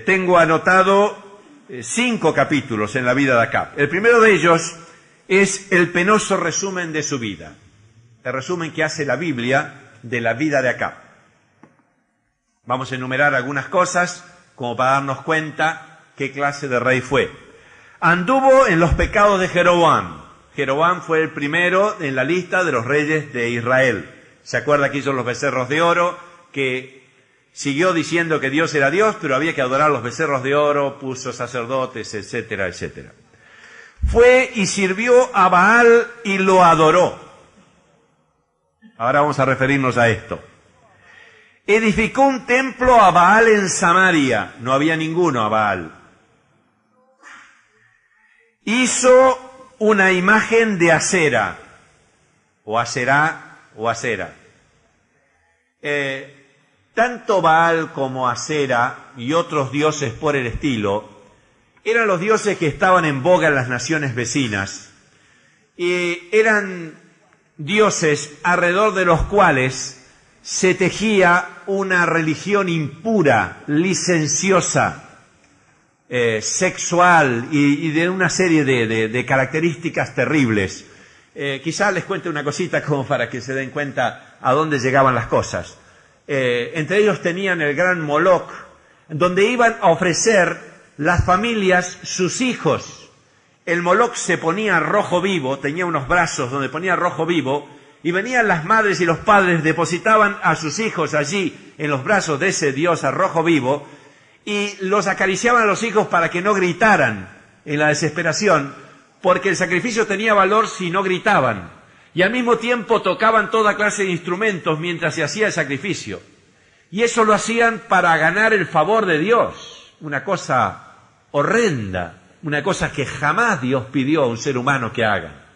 Tengo anotado 5 capítulos en la vida de Acab. El primero de ellos es el penoso resumen de su vida. El resumen que hace la Biblia de la vida de Acab. Vamos a enumerar algunas cosas como para darnos cuenta qué clase de rey fue. Anduvo en los pecados de Jeroboam. Jeroboam fue el primero en la lista de los reyes de Israel. ¿Se acuerda que hizo los becerros de oro? Que siguió diciendo que Dios era Dios, pero había que adorar los becerros de oro, puso sacerdotes, etcétera, etcétera. Fue y sirvió a Baal y lo adoró. Ahora vamos a referirnos a esto. Edificó un templo a Baal en Samaria. No había ninguno a Baal. Hizo una imagen de Asera, o Aserá, o Asera. Tanto Baal como Asera y otros dioses por el estilo eran los dioses que estaban en boga en las naciones vecinas, y eran dioses alrededor de los cuales se tejía una religión impura, licenciosa, sexual y de una serie de características terribles. Quizás les cuente una cosita como para que se den cuenta a dónde llegaban las cosas. Entre ellos tenían el gran Moloch, donde iban a ofrecer las familias sus hijos. El Moloch se ponía rojo vivo, tenía unos brazos donde ponía rojo vivo, y venían las madres y los padres, depositaban a sus hijos allí en los brazos de ese dios a rojo vivo, y los acariciaban a los hijos para que no gritaran en la desesperación, porque el sacrificio tenía valor si no gritaban, y al mismo tiempo tocaban toda clase de instrumentos mientras se hacía el sacrificio, y eso lo hacían para ganar el favor de Dios, una cosa horrenda, una cosa que jamás Dios pidió a un ser humano que haga.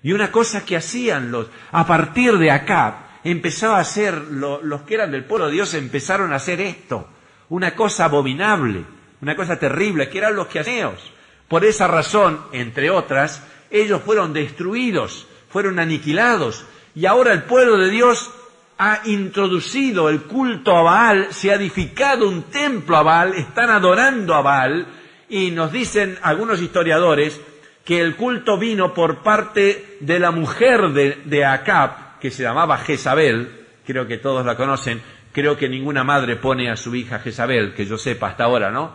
Y una cosa que hacían a partir de Acab, empezó a hacer, los que eran del pueblo de Dios empezaron a hacer esto, una cosa abominable, una cosa terrible, que eran los queaneos. Por esa razón, entre otras, ellos fueron destruidos, fueron aniquilados, y ahora el pueblo de Dios ha introducido el culto a Baal, se ha edificado un templo a Baal, están adorando a Baal, y nos dicen algunos historiadores que el culto vino por parte de la mujer de Acab, que se llamaba Jezabel, creo que todos la conocen, creo que ninguna madre pone a su hija Jezabel, que yo sepa hasta ahora, ¿no?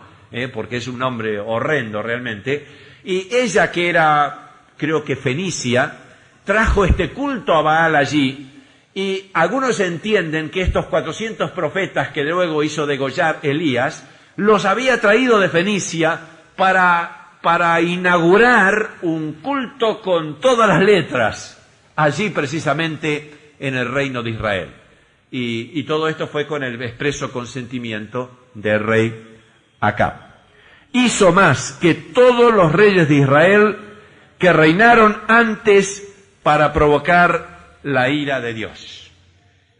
Porque es un nombre horrendo realmente, y ella, que era, creo que fenicia, trajo este culto a Baal allí, y algunos entienden que estos 400 profetas que luego hizo degollar Elías, los había traído de Fenicia para inaugurar un culto con todas las letras, allí precisamente en el reino de Israel. Y todo esto fue con el expreso consentimiento del rey Acab. Hizo más que todos los reyes de Israel que reinaron antes para provocar la ira de Dios.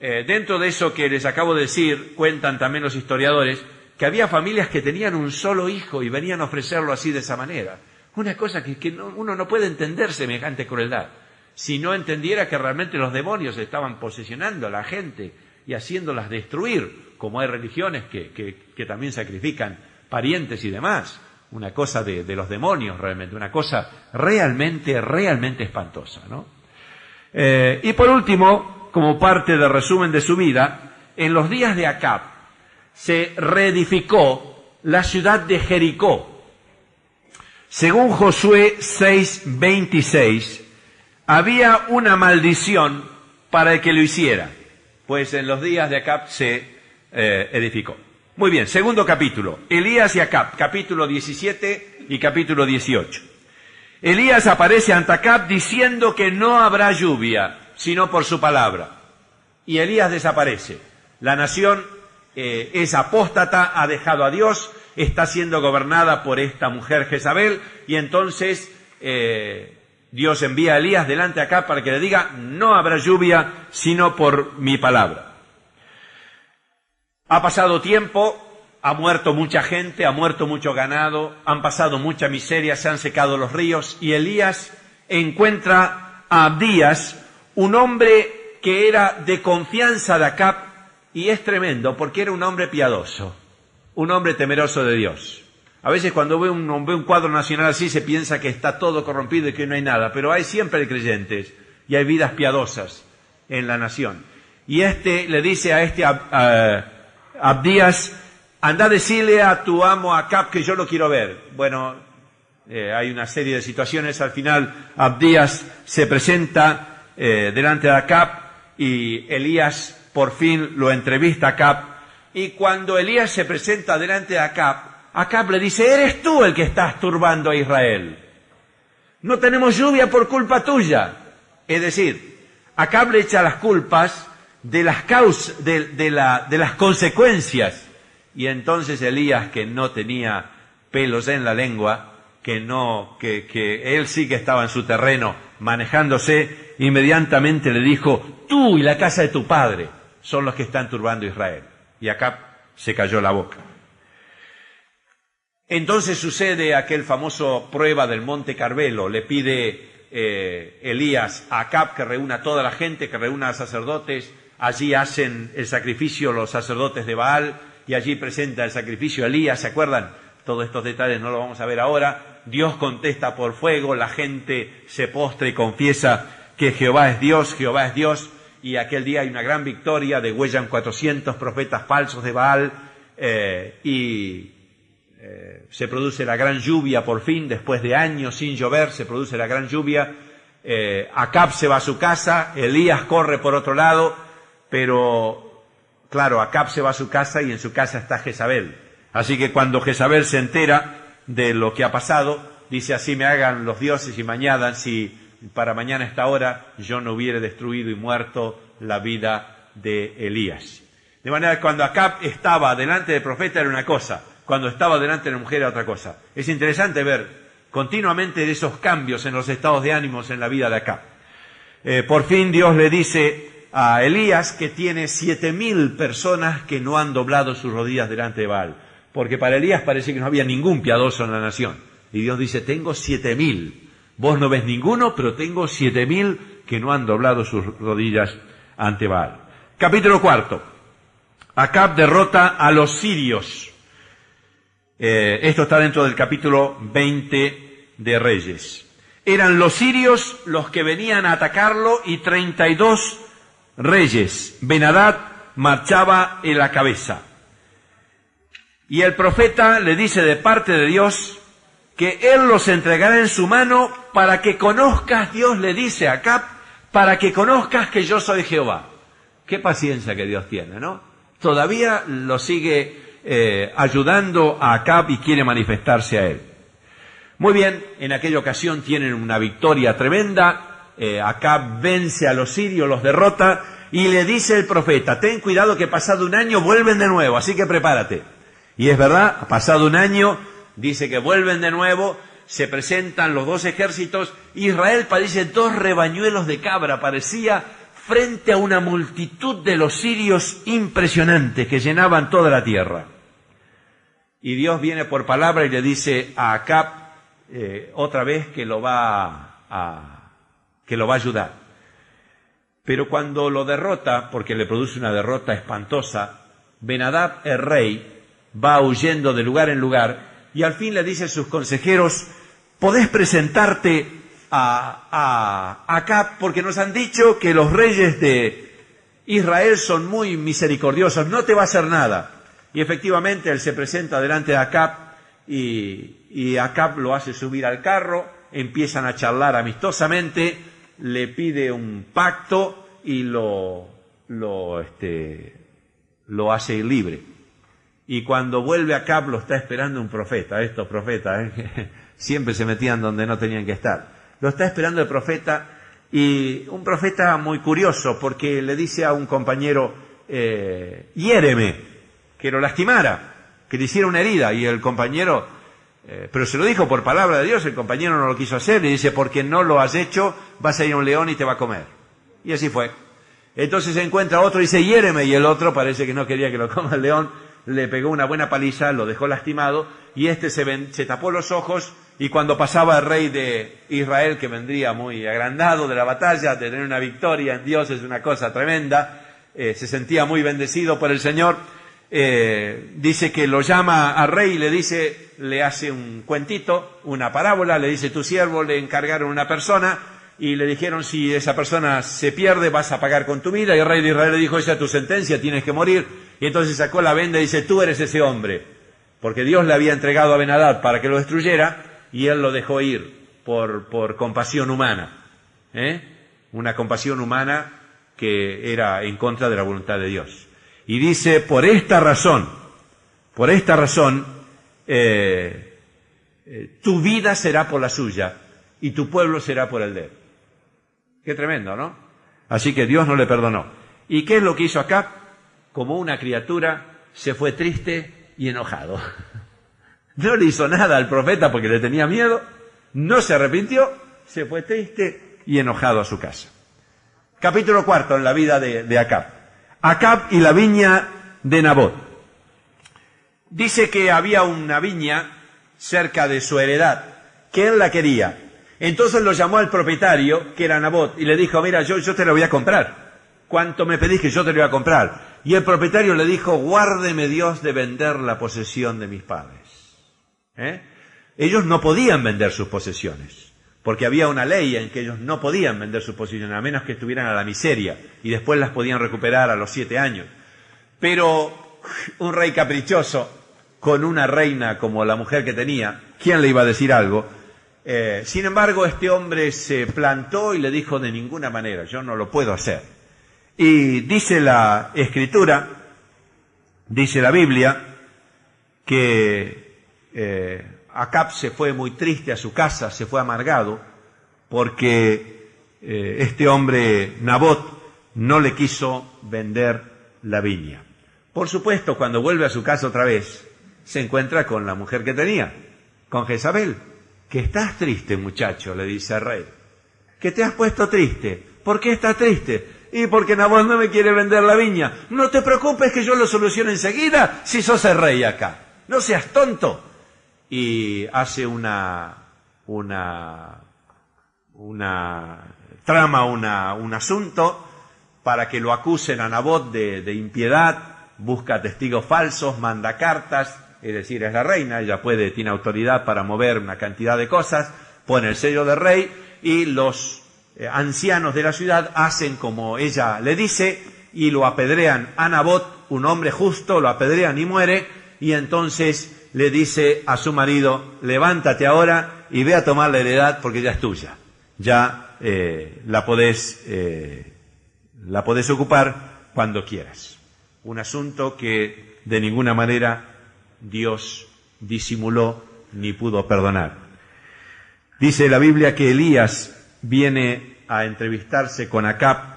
Dentro de eso que les acabo de decir, cuentan también los historiadores que había familias que tenían un solo hijo y venían a ofrecerlo así de esa manera. Una cosa que uno no puede entender semejante crueldad. Si no entendiera que realmente los demonios estaban posesionando a la gente y haciéndolas destruir, como hay religiones que también sacrifican parientes y demás. Una cosa de los demonios realmente, una cosa realmente espantosa, ¿no? Y por último, como parte del resumen de su vida, en los días de Acab se reedificó la ciudad de Jericó. Según Josué 6:26, había una maldición para el que lo hiciera, pues en los días de Acab se edificó. Muy bien, segundo capítulo, Elías y Acab, capítulo 17 y capítulo 18. Elías aparece ante Acab diciendo que no habrá lluvia, sino por su palabra. Y Elías desaparece. La nación es apóstata, ha dejado a Dios, está siendo gobernada por esta mujer Jezabel, y entonces Dios envía a Elías delante de Acab para que le diga, no habrá lluvia, sino por mi palabra. Ha pasado tiempo, ha muerto mucha gente, ha muerto mucho ganado, han pasado mucha miseria, se han secado los ríos, y Elías encuentra a Abdías, un hombre que era de confianza de Acab, y es tremendo porque era un hombre piadoso, un hombre temeroso de Dios. A veces cuando ve un cuadro nacional así se piensa que está todo corrompido y que no hay nada, pero hay siempre creyentes y hay vidas piadosas en la nación. Y le dice a Abdías, anda a decirle a tu amo Acab que yo lo quiero ver. Bueno, hay una serie de situaciones. Al final Abdías se presenta delante de Acab y Elías por fin lo entrevista a Acab. Y cuando Elías se presenta delante de Acab, Acab le dice, eres tú el que estás turbando a Israel. No tenemos lluvia por culpa tuya. Es decir, Acab le echa las culpas de las causas, de las consecuencias. Y entonces Elías, que no tenía pelos en la lengua, que él sí que estaba en su terreno manejándose, inmediatamente le dijo, tú y la casa de tu padre son los que están turbando a Israel. Y Acab se cayó la boca. Entonces sucede aquel famoso prueba del Monte Carmelo. Le pide Elías a Acab que reúna a toda la gente, que reúna a sacerdotes. Allí hacen el sacrificio los sacerdotes de Baal y allí presenta el sacrificio a Elías. ¿Se acuerdan? Todos estos detalles no los vamos a ver ahora. Dios contesta por fuego, la gente se postra y confiesa que Jehová es Dios, y aquel día hay una gran victoria, degüellan 400 profetas falsos de Baal, se produce la gran lluvia por fin, después de años sin llover, se produce la gran lluvia. Acab se va a su casa, Elías corre por otro lado, pero claro, Acab se va a su casa y en su casa está Jezabel. Así que cuando Jezabel se entera de lo que ha pasado, dice, así me hagan los dioses y me añadan si para mañana a esta hora yo no hubiera destruido y muerto la vida de Elías. De manera que cuando Acab estaba delante del profeta era una cosa, cuando estaba delante de la mujer era otra cosa. Es interesante ver continuamente esos cambios en los estados de ánimos en la vida de Acab. Por fin Dios le dice a Elías que tiene 7.000 personas que no han doblado sus rodillas delante de Baal. Porque para Elías parece que no había ningún piadoso en la nación. Y Dios dice, tengo 7.000. Vos no ves ninguno, pero tengo 7.000 que no han doblado sus rodillas ante Baal. Capítulo 4. Acab derrota a los sirios. Esto está dentro del capítulo 20 de Reyes. Eran los sirios los que venían a atacarlo y 32 reyes. Ben-Hadad marchaba en la cabeza. Y el profeta le dice de parte de Dios que él los entregará en su mano para que conozcas, Dios le dice a Acab, para que conozcas que yo soy Jehová. Qué paciencia que Dios tiene, ¿no? Todavía lo sigue ayudando a Acab y quiere manifestarse a él. Muy bien, en aquella ocasión tienen una victoria tremenda. Acab vence a los sirios, los derrota y le dice el profeta, ten cuidado que pasado un año vuelven de nuevo, así que prepárate. Y es verdad, pasado un año, dice que vuelven de nuevo, se presentan los dos ejércitos, Israel parece 2 rebañuelos de cabra, parecía frente a una multitud de los sirios impresionantes que llenaban toda la tierra. Y Dios viene por palabra y le dice a Acab otra vez que lo va a ayudar. Pero cuando lo derrota, porque le produce una derrota espantosa, Ben-Hadad, el rey, va huyendo de lugar en lugar y al fin le dice a sus consejeros, ¿podés presentarte a Acab? Porque nos han dicho que los reyes de Israel son muy misericordiosos, no te va a hacer nada. Y efectivamente él se presenta delante de Acab y Acab lo hace subir al carro, empiezan a charlar amistosamente, le pide un pacto y lo hace ir libre. Y cuando vuelve Acab lo está esperando un profeta. Estos profetas siempre se metían donde no tenían que estar. Lo está esperando el profeta, y un profeta muy curioso, porque le dice a un compañero, hiéreme, que lo lastimara, que le hiciera una herida, y el compañero, pero se lo dijo por palabra de Dios, el compañero no lo quiso hacer, le dice, porque no lo has hecho, vas a ir a un león y te va a comer. Y así fue. Entonces se encuentra otro y dice, hiéreme, y el otro parece que no quería que lo coma el león, le pegó una buena paliza, lo dejó lastimado, y se tapó los ojos, y cuando pasaba el rey de Israel, que vendría muy agrandado de la batalla, de tener una victoria en Dios es una cosa tremenda, se sentía muy bendecido por el Señor, dice que lo llama al rey y le dice, le hace un cuentito, una parábola, le dice, tu siervo le encargaron una persona, y le dijeron, si esa persona se pierde, vas a pagar con tu vida. Y el rey de Israel le dijo, esa es tu sentencia, tienes que morir. Y entonces sacó la venda y dice, tú eres ese hombre. Porque Dios le había entregado a Ben-Hadad para que lo destruyera, y él lo dejó ir por compasión humana. Una compasión humana que era en contra de la voluntad de Dios. Y dice, por esta razón, tu vida será por la suya, y tu pueblo será por el de él. Qué tremendo, ¿no? Así que Dios no le perdonó. ¿Y qué es lo que hizo Acab? Como una criatura, se fue triste y enojado. No le hizo nada al profeta porque le tenía miedo, no se arrepintió, se fue triste y enojado a su casa. Capítulo 4 en la vida de Acab. Acab y la viña de Nabot. Dice que había una viña cerca de su heredad, que él la quería. Entonces lo llamó al propietario, que era Nabot, y le dijo, mira, yo te lo voy a comprar. ¿Cuánto me pedís que yo te lo voy a comprar? Y el propietario le dijo, guárdeme Dios de vender la posesión de mis padres. Ellos no podían vender sus posesiones, porque había una ley en que ellos no podían vender sus posesiones, a menos que estuvieran a la miseria, y después las podían recuperar a los 7 años. Pero un rey caprichoso, con una reina como la mujer que tenía, ¿quién le iba a decir algo? Sin embargo, este hombre se plantó y le dijo, de ninguna manera, yo no lo puedo hacer. Y dice la Escritura, dice la Biblia, que Acab se fue muy triste a su casa, se fue amargado, porque este hombre Nabot no le quiso vender la viña. Por supuesto, cuando vuelve a su casa otra vez, se encuentra con la mujer que tenía, con Jezabel. Que estás triste, muchacho, le dice al rey. Que te has puesto triste. ¿Por qué estás triste? Y porque Nabot no me quiere vender la viña. No te preocupes que yo lo soluciono enseguida si sos el rey acá. No seas tonto. Y hace trama un asunto para que lo acusen a Nabot de impiedad, busca testigos falsos, manda cartas, es decir, es la reina, ella tiene autoridad para mover una cantidad de cosas, pone el sello de rey y los ancianos de la ciudad hacen como ella le dice y lo apedrean a Nabot, un hombre justo, lo apedrean y muere, y entonces le dice a su marido, levántate ahora y ve a tomar la heredad porque ya es tuya, ya la podés ocupar cuando quieras. Un asunto que de ninguna manera Dios disimuló ni pudo perdonar. Dice la Biblia que Elías viene a entrevistarse con Acab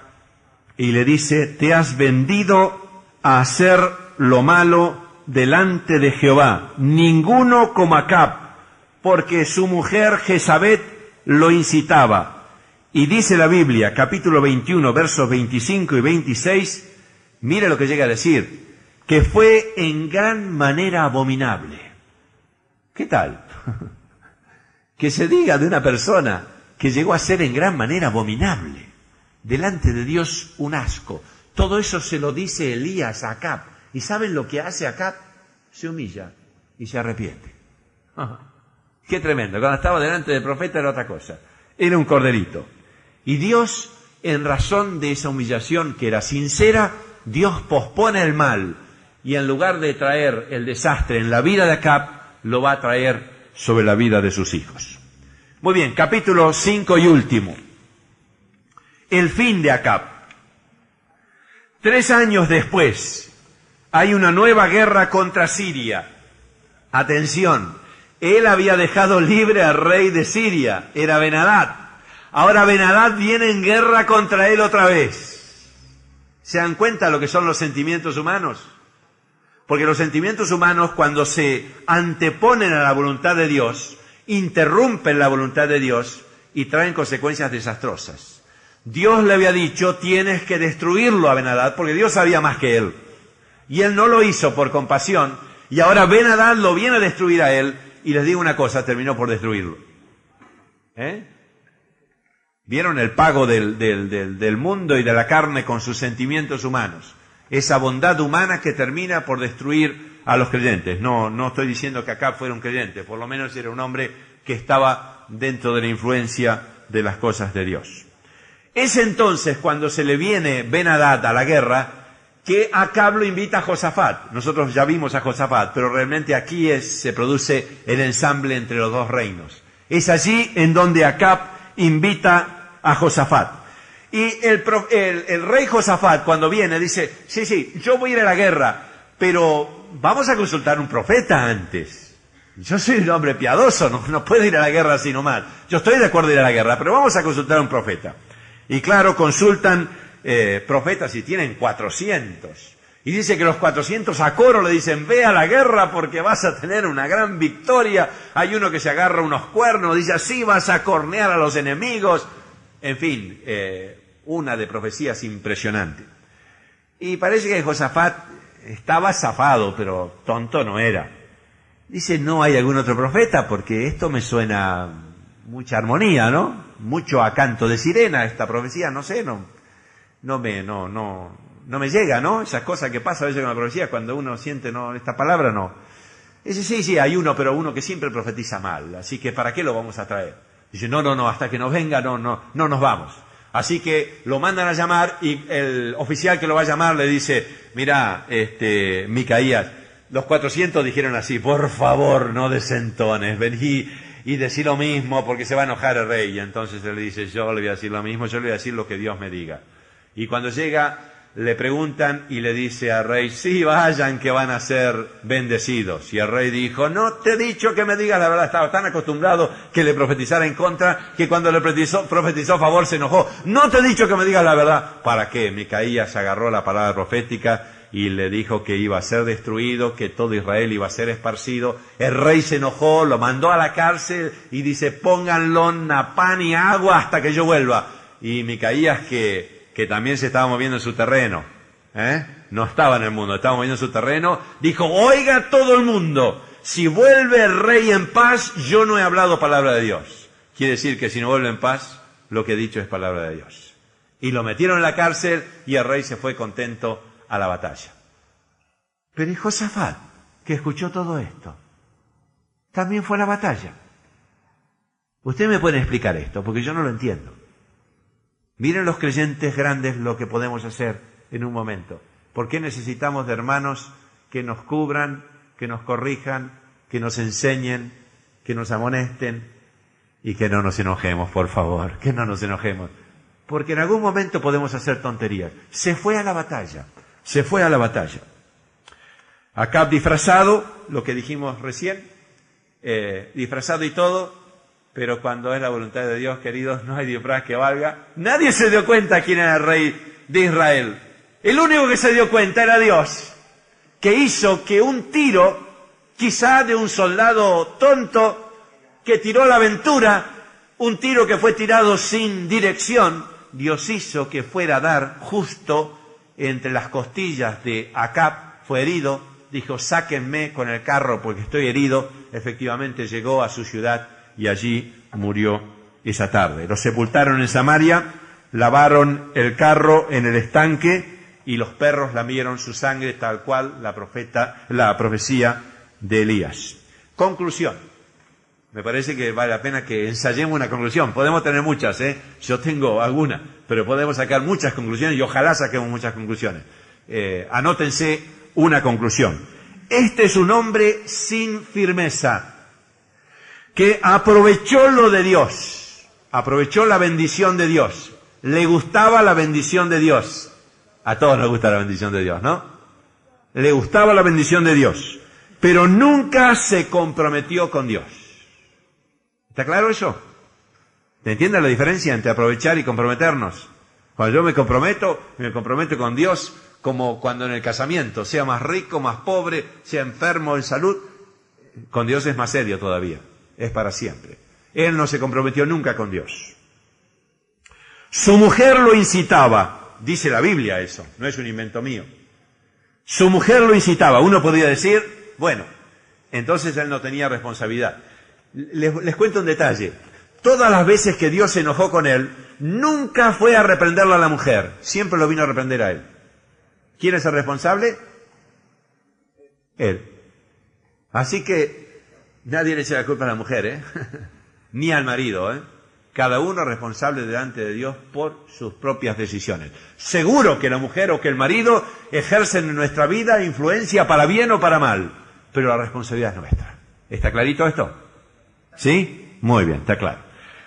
y le dice, te has vendido a hacer lo malo delante de Jehová, ninguno como Acab, porque su mujer Jezabel lo incitaba. Y dice la Biblia, capítulo 21, versos 25 y 26, mire lo que llega a decir, que fue en gran manera abominable. ¿Qué tal? Que se diga de una persona que llegó a ser en gran manera abominable, delante de Dios un asco. Todo eso se lo dice Elías a Acab. ¿Y saben lo que hace Acab? Se humilla y se arrepiente. Qué tremendo. Cuando estaba delante del profeta era otra cosa. Era un corderito. Y Dios, en razón de esa humillación que era sincera, Dios pospone el mal. Y en lugar de traer el desastre en la vida de Acab, lo va a traer sobre la vida de sus hijos. Muy bien, capítulo 5 y último. El fin de Acab. 3 años después, hay una nueva guerra contra Siria. Atención, él había dejado libre al rey de Siria, era Ben-Hadad. Ahora Ben-Hadad viene en guerra contra él otra vez. ¿Se dan cuenta lo que son los sentimientos humanos? Porque los sentimientos humanos, cuando se anteponen a la voluntad de Dios, interrumpen la voluntad de Dios y traen consecuencias desastrosas. Dios le había dicho, tienes que destruirlo a Ben-Hadad, porque Dios sabía más que él. Y él no lo hizo por compasión, y ahora Ben-Hadad lo viene a destruir a él, y les digo una cosa, terminó por destruirlo. ¿Vieron el pago del mundo y de la carne con sus sentimientos humanos? Esa bondad humana que termina por destruir a los creyentes. No estoy diciendo que Acab fuera un creyente, por lo menos era un hombre que estaba dentro de la influencia de las cosas de Dios. Es entonces cuando se le viene Ben-Hadad a la guerra que Acab lo invita a Josafat. Nosotros ya vimos a Josafat, pero realmente aquí se produce el ensamble entre los dos reinos. Es allí en donde Acab invita a Josafat. Y el rey Josafat cuando viene dice, sí, yo voy a ir a la guerra, pero vamos a consultar un profeta antes. Yo soy un hombre piadoso, no puedo ir a la guerra así nomás. Yo estoy de acuerdo en ir a la guerra, pero vamos a consultar a un profeta. Y claro, consultan profetas y tienen 400. Y dice que los 400 a coro le dicen, ve a la guerra porque vas a tener una gran victoria. Hay uno que se agarra unos cuernos, dice, así vas a cornear a los enemigos. En fin, una de profecías impresionante. Y parece que Josafat estaba zafado, pero tonto no era. Dice, no hay algún otro profeta, porque esto me suena mucha armonía, ¿no? Mucho a canto de sirena esta profecía, no sé, no me llega, ¿no? Esas cosas que pasan a veces con la profecía, cuando uno siente, no, esta palabra no. Dice, sí, hay uno, pero uno que siempre profetiza mal, así que ¿para qué lo vamos a traer? Dice, no, hasta que nos venga, no nos vamos. Así que lo mandan a llamar y el oficial que lo va a llamar le dice, mira, Micaías, los 400 dijeron así, por favor, no desentones, vení y decí lo mismo porque se va a enojar el rey. Y entonces él le dice, yo le voy a decir lo mismo, yo le voy a decir lo que Dios me diga. Y cuando llega, le preguntan y le dice al rey, sí, vayan que van a ser bendecidos. Y el rey dijo, no te he dicho que me digas la verdad, estaba tan acostumbrado que le profetizara en contra, que cuando le profetizó a favor se enojó. No te he dicho que me digas la verdad. ¿Para qué? Micaías agarró la palabra profética y le dijo que iba a ser destruido, que todo Israel iba a ser esparcido. El rey se enojó, lo mandó a la cárcel y dice, pónganlo a pan y agua hasta que yo vuelva. Y Micaías, que también se estaba moviendo en su terreno, no estaba en el mundo, estaba moviendo en su terreno, dijo, oiga todo el mundo, si vuelve el rey en paz, yo no he hablado palabra de Dios. Quiere decir que si no vuelve en paz, lo que he dicho es palabra de Dios. Y lo metieron en la cárcel y el rey se fue contento a la batalla. Pero y Josafat, que escuchó todo esto, también fue a la batalla. Ustedes me pueden explicar esto, porque yo no lo entiendo. Miren los creyentes grandes lo que podemos hacer en un momento. ¿Por qué necesitamos de hermanos que nos cubran, que nos corrijan, que nos enseñen, que nos amonesten y que no nos enojemos, por favor, que no nos enojemos? Porque en algún momento podemos hacer tonterías. Se fue a la batalla. Se fue a la batalla. Acab disfrazado, lo que dijimos recién, disfrazado y todo, pero cuando es la voluntad de Dios, queridos, no hay disfraz que valga. Nadie se dio cuenta quién era el rey de Israel. El único que se dio cuenta era Dios, que hizo que un tiro, quizá de un soldado tonto, que tiró la aventura, un tiro que fue tirado sin dirección, Dios hizo que fuera a dar justo entre las costillas de Acab, fue herido, dijo, sáquenme con el carro porque estoy herido. Efectivamente llegó a su ciudad y allí murió esa tarde. Lo sepultaron en Samaria, lavaron el carro en el estanque y los perros lamieron su sangre, tal cual la profecía de Elías. Conclusión. Me parece que vale la pena que ensayemos una conclusión. Podemos tener muchas, yo tengo alguna, pero podemos sacar muchas conclusiones y ojalá saquemos muchas conclusiones. Anótense una conclusión. Este es un hombre sin firmeza, que aprovechó lo de Dios, aprovechó la bendición de Dios. Le gustaba la bendición de Dios. A todos nos gusta la bendición de Dios, ¿no? Le gustaba la bendición de Dios, pero nunca se comprometió con Dios. ¿Está claro eso? ¿Te entiendes la diferencia entre aprovechar y comprometernos? Cuando yo me comprometo con Dios, como cuando en el casamiento, sea más rico, más pobre, sea enfermo en salud, con Dios es más serio todavía, es para siempre. Él no se comprometió nunca con Dios. Su mujer lo incitaba, dice la Biblia eso, no es un invento mío. Su mujer lo incitaba, uno podría decir, bueno, entonces él no tenía responsabilidad. Les cuento un detalle. Todas las veces que Dios se enojó con él, nunca fue a reprenderlo a la mujer, siempre lo vino a reprender a él. ¿Quién es el responsable? Él. Así que nadie le echa la culpa a la mujer, ni al marido, Cada uno es responsable delante de Dios por sus propias decisiones. Seguro que la mujer o que el marido ejercen en nuestra vida influencia para bien o para mal, pero la responsabilidad es nuestra. ¿Está clarito esto? ¿Sí? Muy bien, está claro.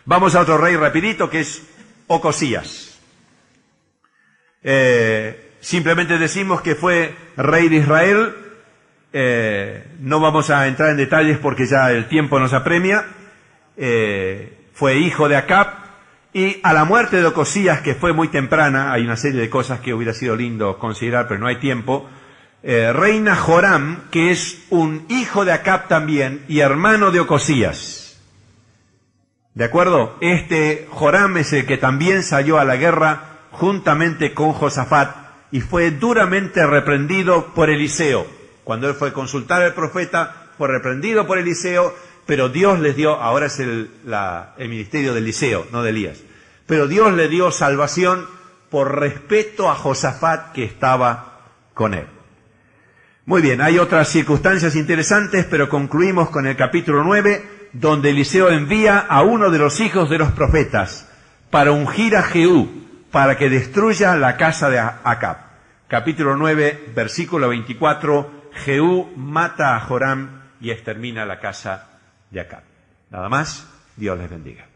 Vamos a otro rey rapidito, que es Ocosías. Simplemente decimos que fue rey de Israel. No vamos a entrar en detalles porque ya el tiempo nos apremia. Fue hijo de Acab, y a la muerte de Ocosías, que fue muy temprana, hay una serie de cosas que hubiera sido lindo considerar, pero no hay tiempo, reina Joram, que es un hijo de Acab también, y hermano de Ocosías. ¿De acuerdo? Este Joram es el que también salió a la guerra juntamente con Josafat, y fue duramente reprendido por Eliseo. Cuando él fue a consultar al profeta, fue reprendido por Eliseo, pero Dios les dio, ahora es el ministerio de Eliseo, no de Elías, pero Dios le dio salvación por respeto a Josafat, que estaba con él. Muy bien, hay otras circunstancias interesantes, pero concluimos con el capítulo 9, donde Eliseo envía a uno de los hijos de los profetas para ungir a Jehú, para que destruya la casa de Acab. Capítulo 9, versículo 24, Jehú mata a Joram y extermina la casa de Acab. Nada más, Dios les bendiga.